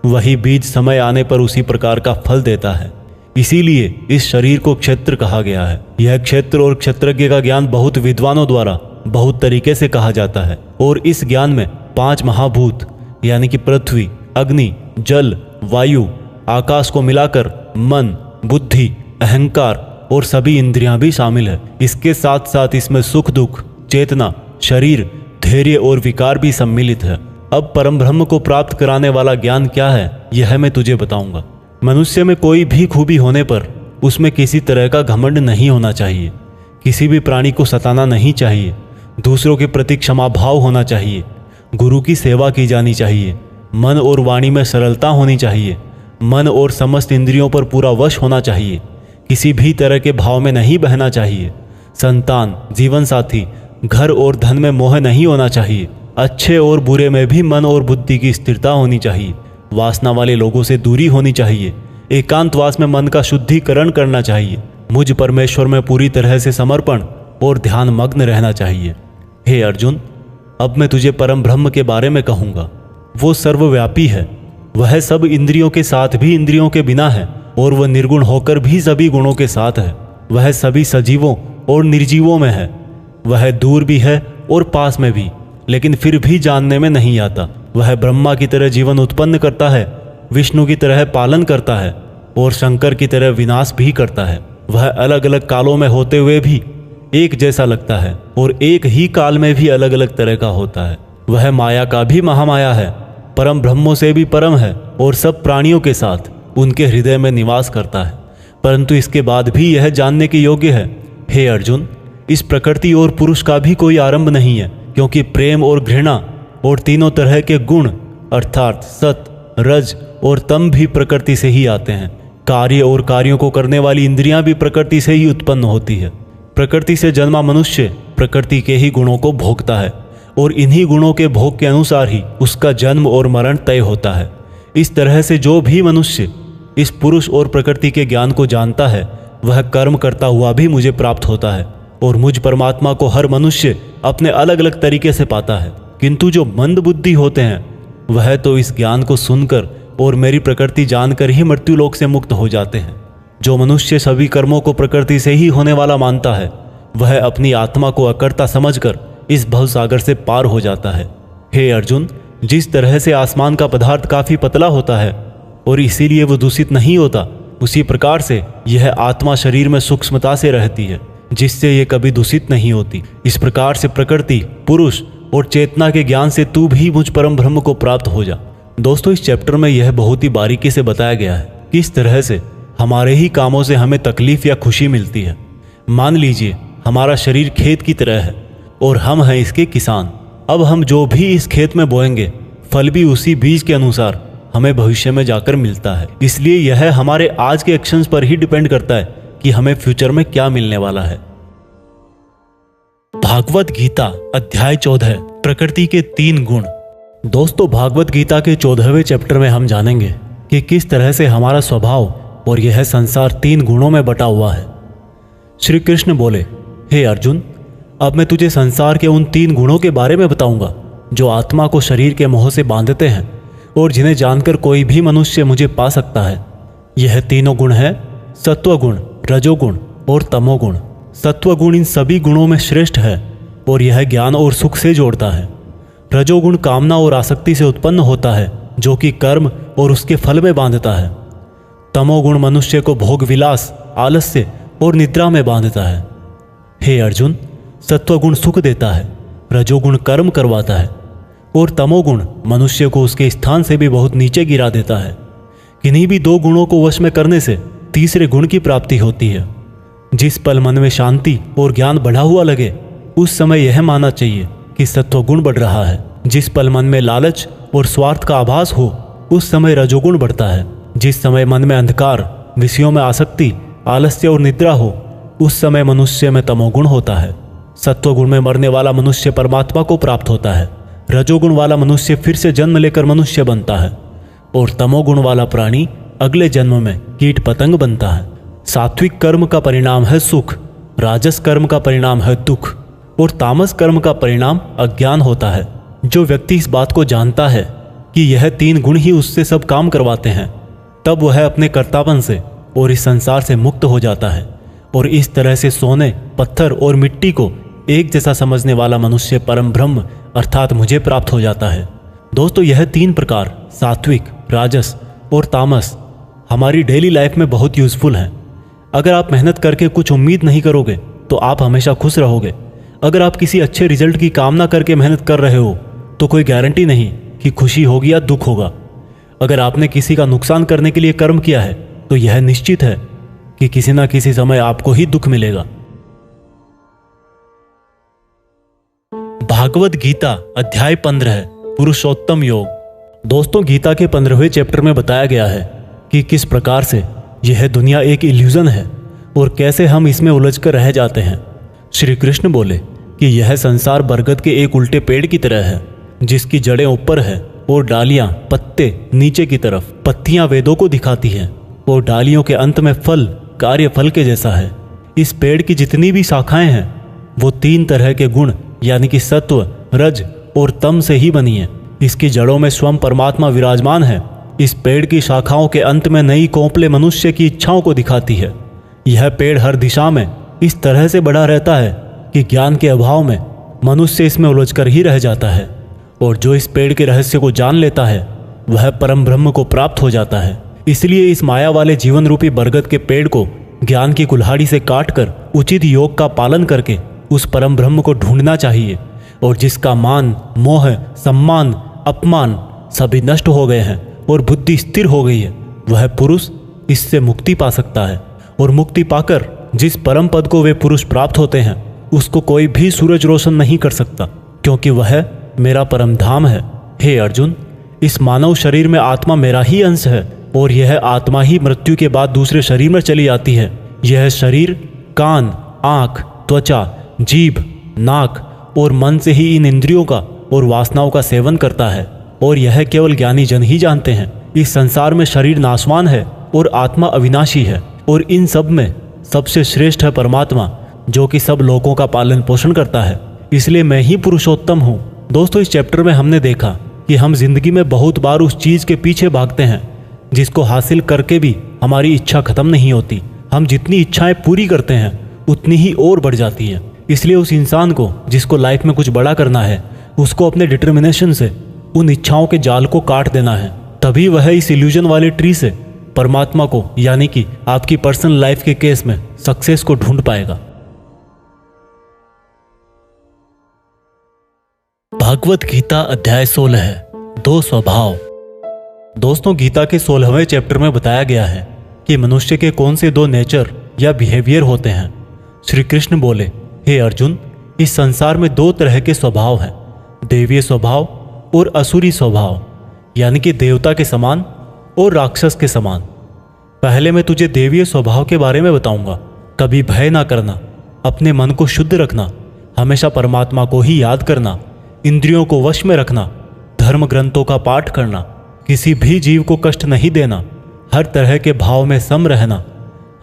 वही बीज समय आने पर उसी प्रकार का फल देता है। इसीलिए इस शरीर को क्षेत्र कहा गया है। यह क्षेत्र और क्षेत्रज्ञ का ज्ञान बहुत विद्वानों द्वारा बहुत तरीके से कहा जाता है, और इस ज्ञान में 5 महाभूत यानी कि पृथ्वी, अग्नि, जल, वायु, आकाश को मिलाकर मन, बुद्धि, अहंकार और सभी इंद्रियां भी शामिल है। इसके साथ साथ इसमें सुख दुख, चेतना, शरीर, धैर्य और विकार भी सम्मिलित है। अब परम ब्रह्म को प्राप्त कराने वाला ज्ञान क्या है, यह मैं तुझे बताऊंगा। मनुष्य में कोई भी खूबी होने पर उसमें किसी तरह का घमंड नहीं होना चाहिए। किसी भी प्राणी को सताना नहीं चाहिए। दूसरों के प्रति क्षमा भाव होना चाहिए। गुरु की सेवा की जानी चाहिए। मन और वाणी में सरलता होनी चाहिए। मन और समस्त इंद्रियों पर पूरा वश होना चाहिए। किसी भी तरह के भाव में नहीं बहना चाहिए। संतान, जीवन साथी, घर और धन में मोह नहीं होना चाहिए। अच्छे और बुरे में भी मन और बुद्धि की स्थिरता होनी चाहिए। वासना वाले लोगों से दूरी होनी चाहिए। एकांतवास में मन का शुद्धिकरण करना चाहिए। मुझ परमेश्वर में पूरी तरह से समर्पण और ध्यान मग्न रहना चाहिए। हे अर्जुन, अब मैं तुझे परम ब्रह्म के बारे में कहूँगा। वो सर्वव्यापी है। वह सब इंद्रियों के साथ भी इंद्रियों के बिना है, और वह निर्गुण होकर भी सभी गुणों के साथ है। वह सभी सजीवों और निर्जीवों में है। वह दूर भी है और पास में भी, लेकिन फिर भी जानने में नहीं आता। वह ब्रह्मा की तरह जीवन उत्पन्न करता है, विष्णु की तरह पालन करता है और शंकर की तरह विनाश भी करता है। वह अलग अलग कालों में होते हुए भी एक जैसा लगता है और एक ही काल में भी अलग अलग तरह का होता है। वह माया का भी महामाया है, परम ब्रह्मों से भी परम है और सब प्राणियों के साथ उनके हृदय में निवास करता है। परंतु इसके बाद भी यह जानने के योग्य है, हे अर्जुन, इस प्रकृति और पुरुष का भी कोई आरंभ नहीं है, क्योंकि प्रेम और घृणा और तीनों तरह के गुण अर्थात सत, रज और तम भी प्रकृति से ही आते हैं। कार्य और कार्यों को करने वाली इंद्रियां भी प्रकृति से ही उत्पन्न होती है। प्रकृति से जन्मा मनुष्य प्रकृति के ही गुणों को भोगता है और इन्हीं गुणों के भोग के अनुसार ही उसका जन्म और मरण तय होता है। इस तरह से जो भी मनुष्य इस पुरुष और प्रकृति के ज्ञान को जानता है वह कर्म करता हुआ भी मुझे प्राप्त होता है और मुझ परमात्मा को हर मनुष्य अपने अलग अलग तरीके से पाता है। किंतु जो मंद बुद्धि होते हैं वह तो इस ज्ञान को सुनकर और मेरी प्रकृति जानकर ही मृत्यु लोक से मुक्त हो जाते हैं। जो मनुष्य सभी कर्मों को प्रकृति से ही होने वाला मानता है वह अपनी आत्मा को अकर्ता समझकर इस भवसागर से पार हो जाता है। हे अर्जुन, जिस तरह से आसमान का पदार्थ काफी पतला होता है और इसीलिए वो दूषित नहीं होता, उसी प्रकार से यह आत्मा शरीर में सूक्ष्मता से रहती है जिससे ये कभी दूषित नहीं होती। इस प्रकार से प्रकृति, पुरुष और चेतना के ज्ञान से तू भी मुझ परम ब्रह्म को प्राप्त हो जा। दोस्तों, इस चैप्टर में यह बहुत ही बारीकी से बताया गया है कि इस तरह से हमारे ही कामों से हमें तकलीफ या खुशी मिलती है। मान लीजिए हमारा शरीर खेत की तरह है और हम हैं इसके किसान। अब हम जो भी इस खेत में बोएंगे फल भी उसी बीज के अनुसार हमें भविष्य में जाकर मिलता है। इसलिए यह हमारे आज के एक्शंस पर ही डिपेंड करता है कि हमें फ्यूचर में क्या मिलने वाला है। भागवत गीता अध्याय 14 प्रकृति के 3 गुण। दोस्तों, भागवत गीता के 14वें चैप्टर में हम जानेंगे कि किस तरह से हमारा स्वभाव और यह संसार 3 गुणों में बटा हुआ है। श्री कृष्ण बोले, हे अर्जुन, अब मैं तुझे संसार के उन 3 गुणों के बारे में बताऊंगा जो आत्मा को शरीर के मोह से बांधते हैं और जिन्हें जानकर कोई भी मनुष्य मुझे पा सकता है। यह तीनों गुण हैं सत्वगुण, रजोगुण और तमोगुण। सत्वगुण इन सभी गुणों में श्रेष्ठ है और यह ज्ञान और सुख से जोड़ता है। रजोगुण कामना और आसक्ति से उत्पन्न होता है जो कि कर्म और उसके फल में बांधता है। तमोगुण मनुष्य को भोग विलास, आलस्य और निद्रा में बांधता है। हे अर्जुन, सत्वगुण सुख देता है, रजोगुण कर्म करवाता है और तमोगुण मनुष्य को उसके स्थान से भी बहुत नीचे गिरा देता है। किन्हीं भी 2 गुणों को वश में करने से तीसरे गुण की प्राप्ति होती है। जिस पल मन में शांति और ज्ञान बढ़ा हुआ लगे उस समय यह मानना चाहिए कि सत्वगुण बढ़ रहा है। जिस पल मन में लालच और स्वार्थ का आभास हो उस समय रजोगुण बढ़ता है। जिस समय मन में अंधकार, विषयों में आसक्ति, आलस्य और निद्रा हो उस समय मनुष्य में तमोगुण होता है। सत्वगुण में मरने वाला मनुष्य परमात्मा को प्राप्त होता है। रजोगुण वाला मनुष्य फिर से जन्म लेकर मनुष्य बनता है और तमोगुण वाला प्राणी अगले जन्म में कीट पतंग बनता है। सात्विक कर्म का परिणाम है सुख, राजस कर्म का परिणाम है दुख और तामस कर्म का परिणाम अज्ञान होता है। जो व्यक्ति इस बात को जानता है कि यह 3 गुण ही उससे सब काम करवाते हैं, तब वह अपने कर्तापन से और इस संसार से मुक्त हो जाता है और इस तरह से सोने, पत्थर और मिट्टी को एक जैसा समझने वाला मनुष्य परम ब्रह्म अर्थात मुझे प्राप्त हो जाता है। दोस्तों, यह 3 प्रकार सात्विक, राजस और तामस हमारी डेली लाइफ में बहुत यूजफुल हैं। अगर आप मेहनत करके कुछ उम्मीद नहीं करोगे तो आप हमेशा खुश रहोगे। अगर आप किसी अच्छे रिजल्ट की कामना करके मेहनत कर रहे हो तो कोई गारंटी नहीं कि खुशी होगी या दुख होगा। अगर आपने किसी का नुकसान करने के लिए कर्म किया है तो यह निश्चित है कि किसी न किसी समय आपको ही दुख मिलेगा। भागवत गीता अध्याय 15 पुरुषोत्तम योग। दोस्तों, गीता के 15वें चैप्टर में बताया गया है कि किस प्रकार से यह दुनिया एक इल्यूजन है और कैसे हम इसमें उलझकर रह जाते हैं। श्री कृष्ण बोले कि यह संसार बरगद के एक उल्टे पेड़ की तरह है जिसकी जड़ें ऊपर है और डालियां, पत्ते नीचे की तरफ। पत्तियां वेदों को दिखाती हैं और डालियों के अंत में फल कार्य फल के जैसा है। इस पेड़ की जितनी भी शाखाएं हैं वो 3 तरह के गुण यानी कि सत्व, रज और तम से ही बनी है। इसकी जड़ों में स्वयं परमात्मा विराजमान है। इस पेड़ की शाखाओं के अंत में नई कोंपले मनुष्य की इच्छाओं को दिखाती है। यह पेड़ हर दिशा में इस तरह से बढ़ा रहता है कि ज्ञान के अभाव में मनुष्य इसमें उलझकर ही रह जाता है और जो इस पेड़ के रहस्य को जान लेता है वह परम ब्रह्म को प्राप्त हो जाता है। इसलिए इस माया वाले जीवन रूपी बरगद के पेड़ को ज्ञान की कुल्हाड़ी से काटकर उचित योग का पालन करके उस परम ब्रह्म को ढूंढना चाहिए और जिसका मान, मोह, सम्मान, अपमान सभी नष्ट हो गए हैं और बुद्धि स्थिर हो गई है, वह पुरुष इससे मुक्ति पा सकता है। और मुक्ति पाकर जिस परम पद को वे पुरुष प्राप्त होते हैं उसको कोई भी सूरज रोशन नहीं कर सकता, क्योंकि वह मेरा परम धाम है। हे अर्जुन, इस मानव शरीर में आत्मा मेरा ही अंश है और यह आत्मा ही मृत्यु के बाद दूसरे शरीर में चली जाती है। यह शरीर कान, आँख, त्वचा, जीभ, नाक और मन से ही इन इंद्रियों का और वासनाओं का सेवन करता है। और यह केवल ज्ञानी जन ही जानते हैं। इस संसार में शरीर नाशवान है और आत्मा अविनाशी है, और इन सब में सबसे श्रेष्ठ है परमात्मा, जो कि सब लोगों का पालन पोषण करता है। इसलिए मैं ही पुरुषोत्तम हूँ। दोस्तों, इस चैप्टर में हमने देखा कि हम जिंदगी में बहुत बार उस चीज़ के पीछे भागते हैं जिसको हासिल करके भी हमारी इच्छा खत्म नहीं होती। हम जितनी इच्छाएं पूरी करते हैं उतनी ही और बढ़ जाती है। इसलिए उस इंसान को जिसको लाइफ में कुछ बड़ा करना है, उसको अपने डिटर्मिनेशन से उन इच्छाओं के जाल को काट देना है। तभी वह इस इल्यूजन वाले ट्री से परमात्मा को, यानी कि आपकी पर्सनल लाइफ के केस में सक्सेस को ढूंढ पाएगा। भागवत गीता अध्याय 16 है, 2 स्वभाव। दोस्तों, गीता के 16वें चैप्टर में बताया गया है कि मनुष्य के कौन से 2 नेचर या बिहेवियर होते हैं। श्री कृष्ण बोले, हे अर्जुन, इस संसार में 2 तरह के स्वभाव हैं, देवीय स्वभाव और असुरी स्वभाव, यानी कि देवता के समान और राक्षस के समान। पहले मैं तुझे देवीय स्वभाव के बारे में बताऊंगा। कभी भय ना करना, अपने मन को शुद्ध रखना, हमेशा परमात्मा को ही याद करना, इंद्रियों को वश में रखना, धर्म ग्रंथों का पाठ करना, किसी भी जीव को कष्ट नहीं देना, हर तरह के भाव में सम रहना,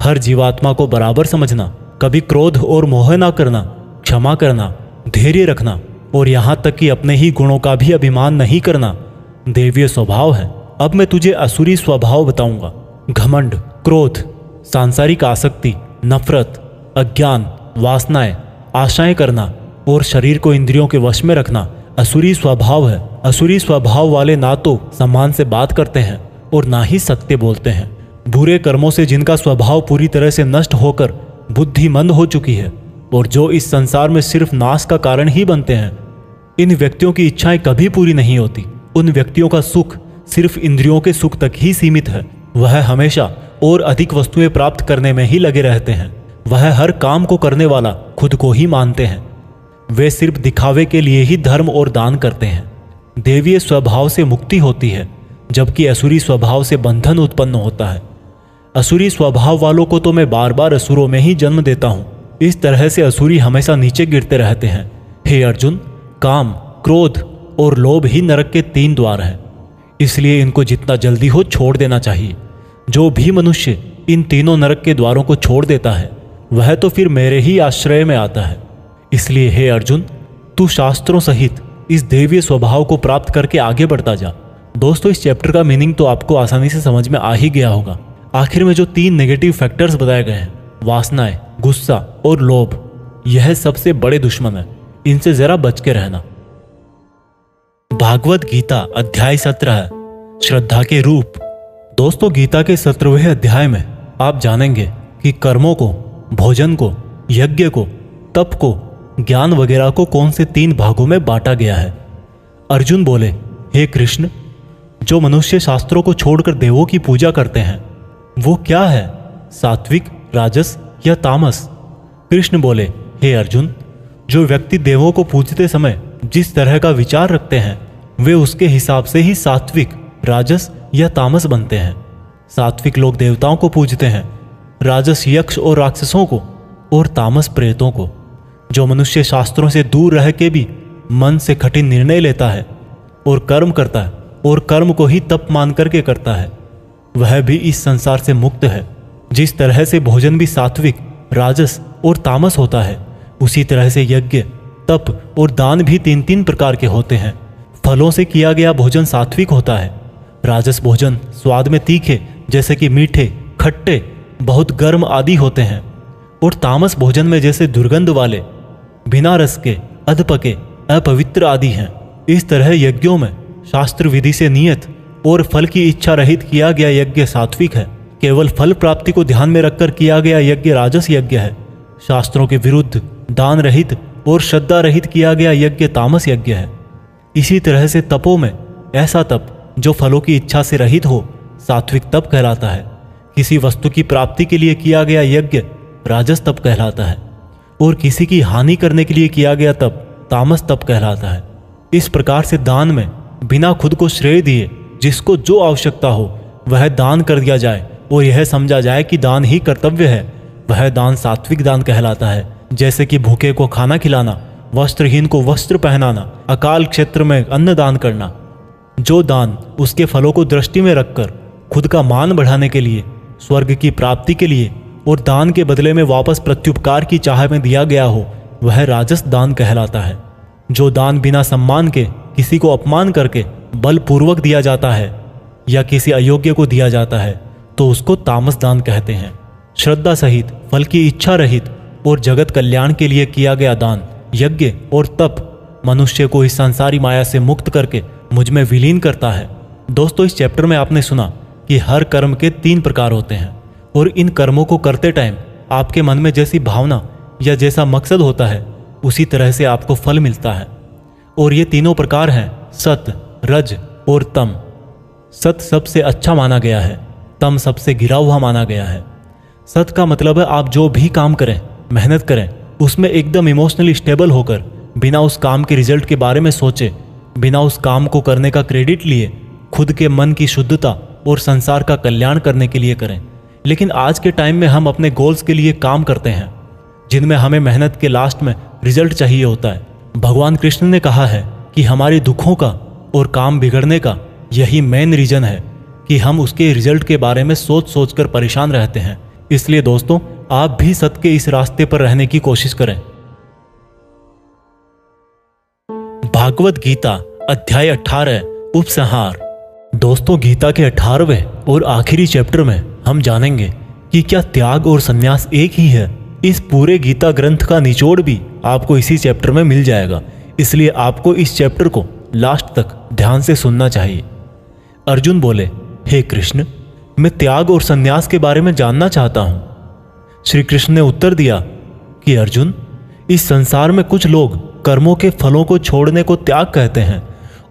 हर जीवात्मा को बराबर समझना, कभी क्रोध और मोह ना करना, क्षमा करना, धैर्य रखना, और यहाँ तक कि अपने ही गुणों का भी अभिमान नहीं करना देवीय स्वभाव है। अब मैं तुझे असुरी स्वभाव बताऊंगा। घमंड, क्रोध, सांसारिक आसक्ति, नफरत, अज्ञान, वासनाएं, आशाएं करना और शरीर को इंद्रियों के वश में रखना असुरी स्वभाव है। असुरी स्वभाव वाले ना तो सम्मान से बात करते हैं और ना ही सत्य बोलते हैं। बुरे कर्मों से जिनका स्वभाव पूरी तरह से नष्ट होकर बुद्धि मंद हो चुकी है और जो इस संसार में सिर्फ नाश का कारण ही बनते हैं, इन व्यक्तियों की इच्छाएं कभी पूरी नहीं होती। उन व्यक्तियों का सुख सिर्फ इंद्रियों के सुख तक ही सीमित है। वह हमेशा और अधिक वस्तुएं प्राप्त करने में ही लगे रहते हैं। वह हर काम को करने वाला खुद को ही मानते हैं। वे सिर्फ दिखावे के लिए ही धर्म और दान करते हैं। देवीय स्वभाव से मुक्ति होती है, जबकि असुरी स्वभाव से बंधन उत्पन्न होता है। असुरी स्वभाव वालों को तो मैं बार बार असुरों में ही जन्म देता हूँ। इस तरह से असुरी हमेशा नीचे गिरते रहते हैं। हे अर्जुन, काम, क्रोध और लोभ ही नरक के 3 द्वार हैं। इसलिए इनको जितना जल्दी हो छोड़ देना चाहिए। जो भी मनुष्य इन तीनों नरक के द्वारों को छोड़ देता है, वह तो फिर मेरे ही आश्रय में आता है। इसलिए हे अर्जुन, तू शास्त्रों सहित इस देवीय स्वभाव को प्राप्त करके आगे बढ़ता जा। दोस्तों, इस चैप्टर का मीनिंग तो आपको आसानी से समझ में आ ही गया होगा। आखिर में जो 3 नेगेटिव फैक्टर्स बताए गए हैं, वासनाएं, गुस्सा और लोभ, यह सबसे बड़े दुश्मन है। इनसे जरा बच के रहना। भागवत गीता अध्याय 17, श्रद्धा के रूप। दोस्तों, गीता के 17वें अध्याय में आप जानेंगे कि कर्मों को, भोजन को, यज्ञ को, तप को, ज्ञान वगैरह को कौन से 3 भागों में बांटा गया है। अर्जुन बोले, हे कृष्ण, जो मनुष्य शास्त्रों को छोड़कर देवों की पूजा करते हैं, वो क्या है, सात्विक, राजस या तामस? कृष्ण बोले, हे अर्जुन, जो व्यक्ति देवों को पूजते समय जिस तरह का विचार रखते हैं, वे उसके हिसाब से ही सात्विक, राजस या तामस बनते हैं। सात्विक लोग देवताओं को पूजते हैं, राजस यक्ष और राक्षसों को, और तामस प्रेतों को। जो मनुष्य शास्त्रों से दूर रह के भी मन से कठिन निर्णय लेता है और कर्म करता है और कर्म को ही तप मान करके करता है, वह भी इस संसार से मुक्त है। जिस तरह से भोजन भी सात्विक, राजस और तामस होता है, उसी तरह से यज्ञ, तप और दान भी 3-3 प्रकार के होते हैं। फलों से किया गया भोजन सात्विक होता है। राजस भोजन स्वाद में तीखे, जैसे कि मीठे, खट्टे, बहुत गर्म आदि होते हैं। और तामस भोजन में जैसे दुर्गंध वाले, बिना रस के, अधपके, अपवित्र आदि हैं। इस तरह यज्ञों में शास्त्र विधि से नियत और फल की इच्छा रहित किया गया यज्ञ सात्विक है। केवल फल प्राप्ति को ध्यान में रखकर किया गया यज्ञ राजस यज्ञ है। शास्त्रों के विरुद्ध, दान रहित और श्रद्धा रहित किया गया यज्ञ तामस यज्ञ है। इसी तरह से तपों में ऐसा तप जो फलों की इच्छा से रहित हो, सात्विक तप कहलाता है। किसी वस्तु की प्राप्ति के लिए किया गया यज्ञ राजस तप कहलाता है, और किसी की हानि करने के लिए किया गया तप तामस तप कहलाता है। इस प्रकार से दान में बिना खुद को श्रेय दिए जिसको जो आवश्यकता हो वह दान कर दिया जाए और यह समझा जाए कि दान ही कर्तव्य है, वह दान सात्विक दान कहलाता है। जैसे कि भूखे को खाना खिलाना, वस्त्रहीन को वस्त्र पहनाना, अकाल क्षेत्र में अन्न दान करना। जो दान उसके फलों को दृष्टि में रखकर खुद का मान बढ़ाने के लिए, स्वर्ग की प्राप्ति के लिए और दान के बदले में वापस प्रत्युपकार की चाह में दिया गया हो, वह राजस दान कहलाता है। जो दान बिना सम्मान के किसी को अपमान करके बलपूर्वक दिया जाता है या किसी अयोग्य को दिया जाता है तो उसको तामस दान कहते हैं। श्रद्धा सहित, फल की इच्छा रहित और जगत कल्याण के लिए किया गया दान, यज्ञ और तप मनुष्य को इस संसारी माया से मुक्त करके मुझ में विलीन करता है। दोस्तों, इस चैप्टर में आपने सुना कि हर कर्म के 3 प्रकार होते हैं और इन कर्मों को करते टाइम आपके मन में जैसी भावना या जैसा मकसद होता है उसी तरह से आपको फल मिलता है। और ये तीनों प्रकार हैं सत, रज और तम। सत सबसे अच्छा माना गया है, तम सबसे गिरा हुआ माना गया है। सत का मतलब है आप जो भी काम करें, मेहनत करें, उसमें एकदम इमोशनली स्टेबल होकर, बिना उस काम के रिजल्ट के बारे में सोचे, बिना उस काम को करने का क्रेडिट लिए, खुद के मन की शुद्धता और संसार का कल्याण करने के लिए करें। लेकिन आज के टाइम में हम अपने गोल्स के लिए काम करते हैं जिनमें हमें मेहनत के लास्ट में रिजल्ट चाहिए होता है। भगवान कृष्ण ने कहा है कि हमारे दुखों का और काम बिगड़ने का यही मेन रीजन है कि हम उसके रिजल्ट के बारे में सोच सोच कर परेशान रहते हैं। इसलिए दोस्तों, आप भी सत्य के इस रास्ते पर रहने की कोशिश करें। भागवत गीता अध्याय 18 उपसंहार। दोस्तों, गीता के 18वें और आखिरी चैप्टर में हम जानेंगे कि क्या त्याग और संन्यास एक ही है। इस पूरे गीता ग्रंथ का निचोड़ भी आपको इसी चैप्टर में मिल जाएगा, इसलिए आपको इस चैप्टर को लास्ट तक ध्यान से सुनना चाहिए। अर्जुन बोले, हे कृष्ण, मैं त्याग और संन्यास के बारे में जानना चाहता हूं। श्री कृष्ण ने उत्तर दिया कि अर्जुन, इस संसार में कुछ लोग कर्मों के फलों को छोड़ने को त्याग कहते हैं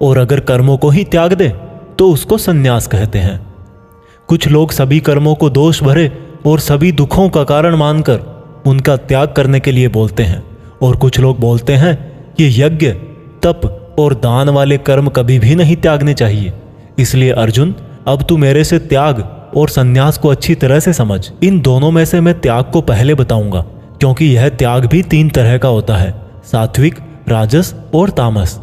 और अगर कर्मों को ही त्याग दे तो उसको संन्यास कहते हैं। कुछ लोग सभी कर्मों को दोष भरे और सभी दुखों का कारण मानकर उनका त्याग करने के लिए बोलते हैं, और कुछ लोग बोलते हैं कि यज्ञ, तप और दान वाले कर्म कभी भी नहीं त्यागने चाहिए। इसलिए अर्जुन, अब तू मेरे से त्याग और संन्यास को अच्छी तरह से समझ। इन दोनों में से मैं त्याग को पहले बताऊंगा, क्योंकि यह त्याग भी 3 तरह का होता है, सात्विक, राजस और तामस।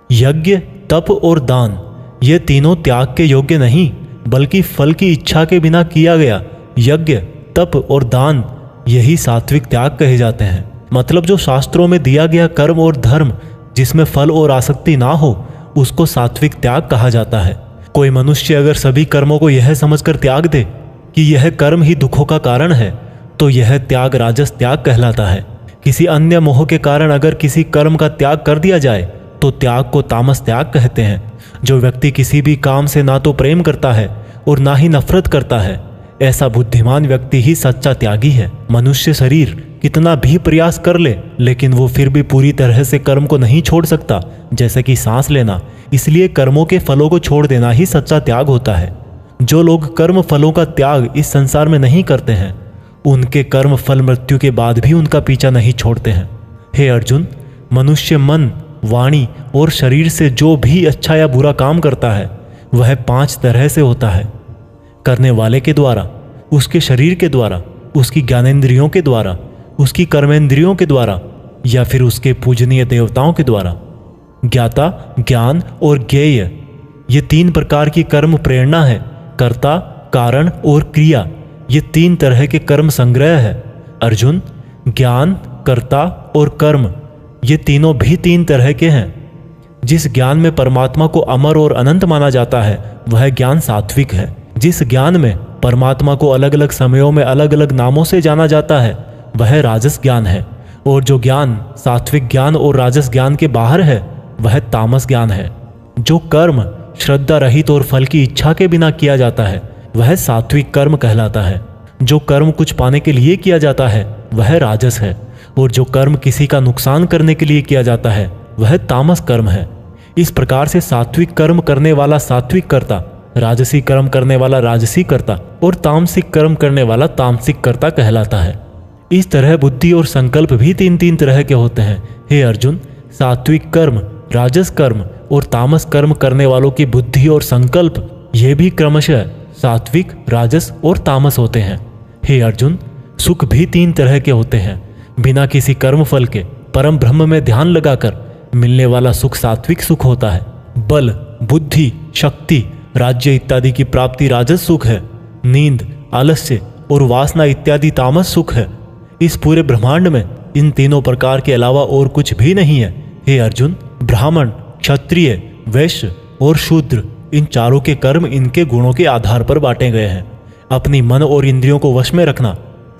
यज्ञ, तप और दान, ये तीनों त्याग के योग्य नहीं, बल्कि फल की इच्छा के बिना किया गया यज्ञ, तप और दान, यही सात्विक त्याग कहे जाते हैं। मतलब जो शास्त्रों में दिया गया कर्म और धर्म जिसमें फल और आसक्ति ना हो, उसको सात्विक त्याग कहा जाता है। कोई मनुष्य अगर सभी कर्मों को यह समझकर त्याग दे कि यह कर्म ही दुखों का कारण है, तो यह त्याग राजस त्याग कहलाता है। किसी अन्य मोह के कारण अगर किसी कर्म का त्याग कर दिया जाए तो त्याग को तामस त्याग कहते हैं। जो व्यक्ति किसी भी काम से ना तो प्रेम करता है और ना ही नफरत करता है, ऐसा बुद्धिमान व्यक्ति ही सच्चा त्यागी है। मनुष्य शरीर कितना भी प्रयास कर ले, लेकिन वो फिर भी पूरी तरह से कर्म को नहीं छोड़ सकता, जैसे कि सांस लेना। इसलिए कर्मों के फलों को छोड़ देना ही सच्चा त्याग होता है। जो लोग कर्म फलों का त्याग इस संसार में नहीं करते हैं, उनके कर्म फल मृत्यु के बाद भी उनका पीछा नहीं छोड़ते हैं। हे अर्जुन, मनुष्य मन, वाणी और शरीर से जो भी अच्छा या बुरा काम करता है वह 5 तरह से होता है। करने वाले के द्वारा, उसके शरीर के द्वारा, उसकी ज्ञानेंद्रियों के द्वारा, उसकी कर्मेंद्रियों के द्वारा या फिर उसके पूजनीय देवताओं के द्वारा। ज्ञाता, ज्ञान और ज्ञेय, ये 3 प्रकार की कर्म प्रेरणा है। कर्ता, कारण और क्रिया, ये 3 तरह के कर्म संग्रह है। अर्जुन, ज्ञान, कर्ता और कर्म, ये तीनों भी 3 तरह के हैं। जिस ज्ञान में परमात्मा को अमर और अनंत माना जाता है वह ज्ञान सात्विक है। जिस ज्ञान में परमात्मा को अलग अलग समयों में अलग अलग नामों से जाना जाता है वह राजस ज्ञान है। और जो ज्ञान सात्विक ज्ञान और राजस ज्ञान के बाहर है वह तामस ज्ञान है। जो कर्म श्रद्धा रहित और फल की इच्छा के बिना किया जाता है वह सात्विक कर्म कहलाता है। जो कर्म कुछ पाने के लिए किया जाता है वह राजस है, और जो कर्म किसी का नुकसान करने के लिए किया जाता है वह तामस कर्म है। इस प्रकार से सात्विक कर्म करने वाला सात्विक कर्ता, राजसी कर्म करने वाला राजसी कर्ता और तामसिक कर्म करने वाला तामसिक कर्ता कहलाता है। इस तरह बुद्धि और संकल्प भी 3 तरह के होते हैं। हे अर्जुन, सात्विक कर्म, राजस कर्म और तामस कर्म करने वालों की बुद्धि और संकल्प ये भी क्रमशः सात्विक, राजस और तामस होते हैं। हे अर्जुन, सुख भी 3 तरह के होते हैं। बिना किसी कर्म फल के परम ब्रह्म में ध्यान लगाकर मिलने वाला सुख सात्विक सुख होता है। बल, बुद्धि, शक्ति, राज्य इत्यादि की प्राप्ति राजस सुख है। नींद, आलस्य और वासना इत्यादि तामस सुख है। इस पूरे ब्रह्मांड में इन तीनों प्रकार के अलावा और कुछ भी नहीं है। हे अर्जुन, ब्राह्मण, क्षत्रिय, वैश्य और शूद्र, इन चारों के कर्म इनके गुणों के आधार पर बांटे गए हैं। अपनी मन और इंद्रियों को वश में रखना,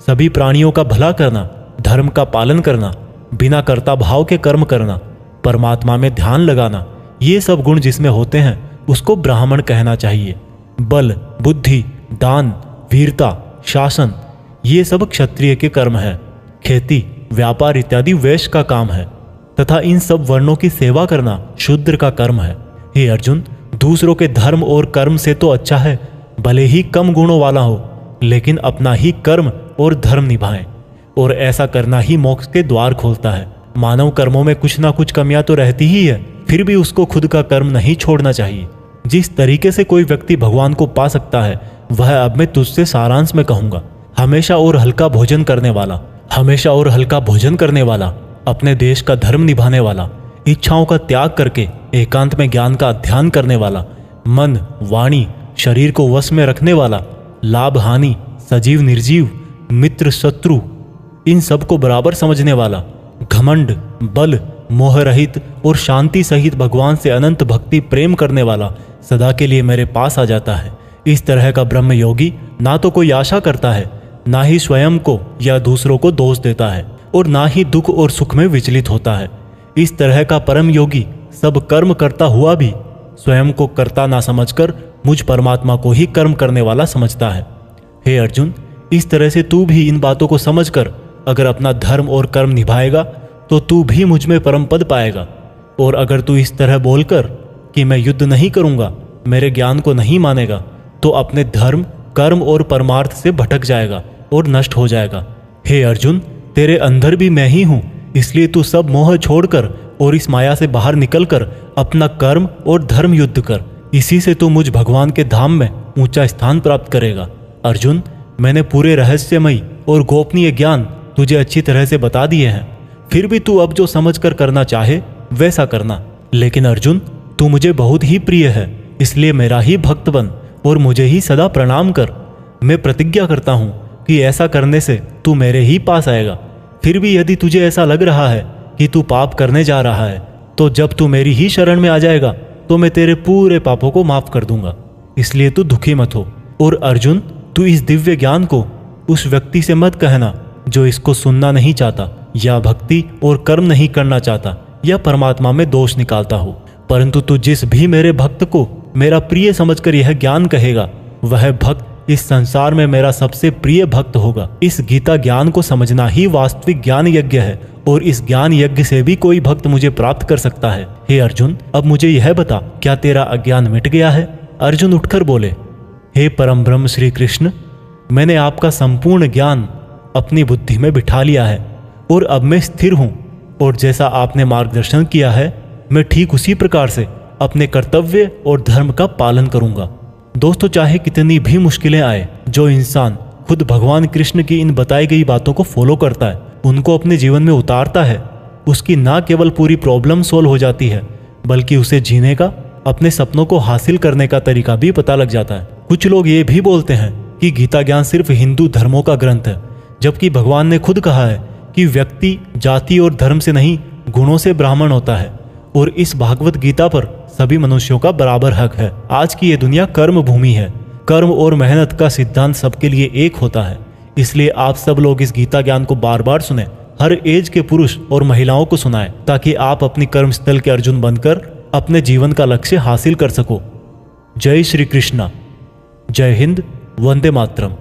सभी प्राणियों का भला करना, धर्म का पालन करना, बिना कर्ता भाव के कर्म करना, परमात्मा में ध्यान लगाना, ये सब गुण जिसमें होते हैं उसको ब्राह्मण कहना चाहिए। बल, बुद्धि, दान, वीरता, शासन, ये सब क्षत्रिय के कर्म है। खेती, व्यापार इत्यादि वैश्य का काम है तथा इन सब वर्णों की सेवा करना शूद्र का कर्म है। हे अर्जुन, दूसरों के धर्म और कर्म से तो अच्छा है भले ही कम गुणों वाला हो, लेकिन अपना ही कर्म और धर्म निभाएं, और ऐसा करना ही मोक्ष के द्वार खोलता है। मानव कर्मों में कुछ ना कुछ कमियां तो रहती ही है, फिर भी उसको खुद का कर्म नहीं छोड़ना चाहिए। जिस तरीके से कोई व्यक्ति भगवान को पा सकता है वह अब मैं तुझसे सारांश में कहूंगा। हमेशा और हल्का भोजन करने वाला, हमेशा और हल्का भोजन करने वाला, अपने देश का धर्म निभाने वाला, इच्छाओं का त्याग करके एकांत में ज्ञान का अध्ययन करने वाला, मन, वाणी, शरीर को वश में रखने वाला, लाभ हानि, सजीव निर्जीव, मित्र शत्रु, इन सब को बराबर समझने वाला, घमंड, बल, मोह रहित और शांति सहित भगवान से अनंत भक्ति प्रेम करने वाला सदा के लिए मेरे पास आ जाता है। इस तरह का ब्रह्म योगी ना तो कोई आशा करता है, ना ही स्वयं को या दूसरों को दोष देता है, और ना ही दुख और सुख में विचलित होता है। इस तरह का परम योगी सब कर्म करता हुआ भी स्वयं को कर्ता ना समझकर मुझ परमात्मा को ही कर्म करने वाला समझता है। हे अर्जुन, इस तरह से तू भी इन बातों को समझकर अगर अपना धर्म और कर्म निभाएगा तो तू भी मुझ में परम पद पाएगा। और अगर तू इस तरह बोलकर कि मैं युद्ध नहीं करूंगा, मेरे ज्ञान को नहीं मानेगा, तो अपने धर्म, कर्म और परमार्थ से भटक जाएगा और नष्ट हो जाएगा। हे अर्जुन, तेरे अंदर भी मैं ही हूं, इसलिए तू सब मोह छोड़कर और इस माया से बाहर निकलकर अपना कर्म और धर्म युद्ध कर। इसी से तू मुझ भगवान के धाम में ऊंचा स्थान प्राप्त करेगा। अर्जुन, मैंने पूरे रहस्यमयी और गोपनीय ज्ञान तुझे अच्छी तरह से बता दिए हैं, फिर भी तू अब जो समझकर करना चाहे वैसा करना। लेकिन अर्जुन, तू मुझे बहुत ही प्रिय है, इसलिए मेरा ही भक्त बन और मुझे ही सदा प्रणाम कर। मैं प्रतिज्ञा करता हूँ कि ऐसा करने से तू मेरे ही पास आएगा। फिर भी यदि तुझे ऐसा लग रहा है कि तू पाप करने जा रहा है, तो जब तू मेरी ही शरण में आ जाएगा तो मैं तेरे पूरे पापों को माफ कर दूंगा। इसलिए तू दुखी मत हो। और अर्जुन, तू इस दिव्य ज्ञान को उस व्यक्ति से मत कहना जो इसको सुनना नहीं चाहता, या भक्ति और कर्म नहीं करना चाहता, या परमात्मा में दोष निकालता हो। परंतु तू जिस भी मेरे भक्त को मेरा प्रिय समझकर यह ज्ञान कहेगा, वह भक्त इस संसार में मेरा सबसे प्रिय भक्त होगा। इस गीता ज्ञान को समझना ही वास्तविक ज्ञान यज्ञ है, और इस ज्ञान यज्ञ से भी कोई भक्त मुझे प्राप्त कर सकता है। हे अर्जुन, अब मुझे यह बता, क्या तेरा अज्ञान मिट गया है? अर्जुन उठकर बोले, हे परम ब्रह्म श्री कृष्ण, मैंने आपका संपूर्ण ज्ञान अपनी बुद्धि में बिठा लिया है और अब मैं स्थिर हूँ, और जैसा आपने मार्गदर्शन किया है मैं ठीक उसी प्रकार से अपने कर्तव्य और धर्म का पालन करूंगा। दोस्तों, चाहे कितनी भी मुश्किलें आए, जो इंसान खुद भगवान कृष्ण की इन बताई गई बातों को फॉलो करता है, उनको अपने जीवन में उतारता है, उसकी ना केवल पूरी प्रॉब्लम सोल्व हो जाती है, बल्कि उसे जीने का, अपने सपनों को हासिल करने का तरीका भी पता लग जाता है। कुछ लोग ये भी बोलते हैं कि गीता ज्ञान सिर्फ हिंदू धर्मों का ग्रंथ है, जबकि भगवान ने खुद कहा है कि व्यक्ति जाति और धर्म से नहीं, गुणों से ब्राह्मण होता है, और इस भागवत गीता पर सभी मनुष्यों का बराबर हक है। आज की ये दुनिया कर्म भूमि है। कर्म और मेहनत का सिद्धांत सबके लिए एक होता है। इसलिए आप सब लोग इस गीता ज्ञान को बार बार सुने, हर एज के पुरुष और महिलाओं को सुनाएं, ताकि आप अपनी कर्म स्थल के अर्जुन बनकर अपने जीवन का लक्ष्य हासिल कर सको। जय श्री कृष्णा। जय हिंद। वंदे मातरम।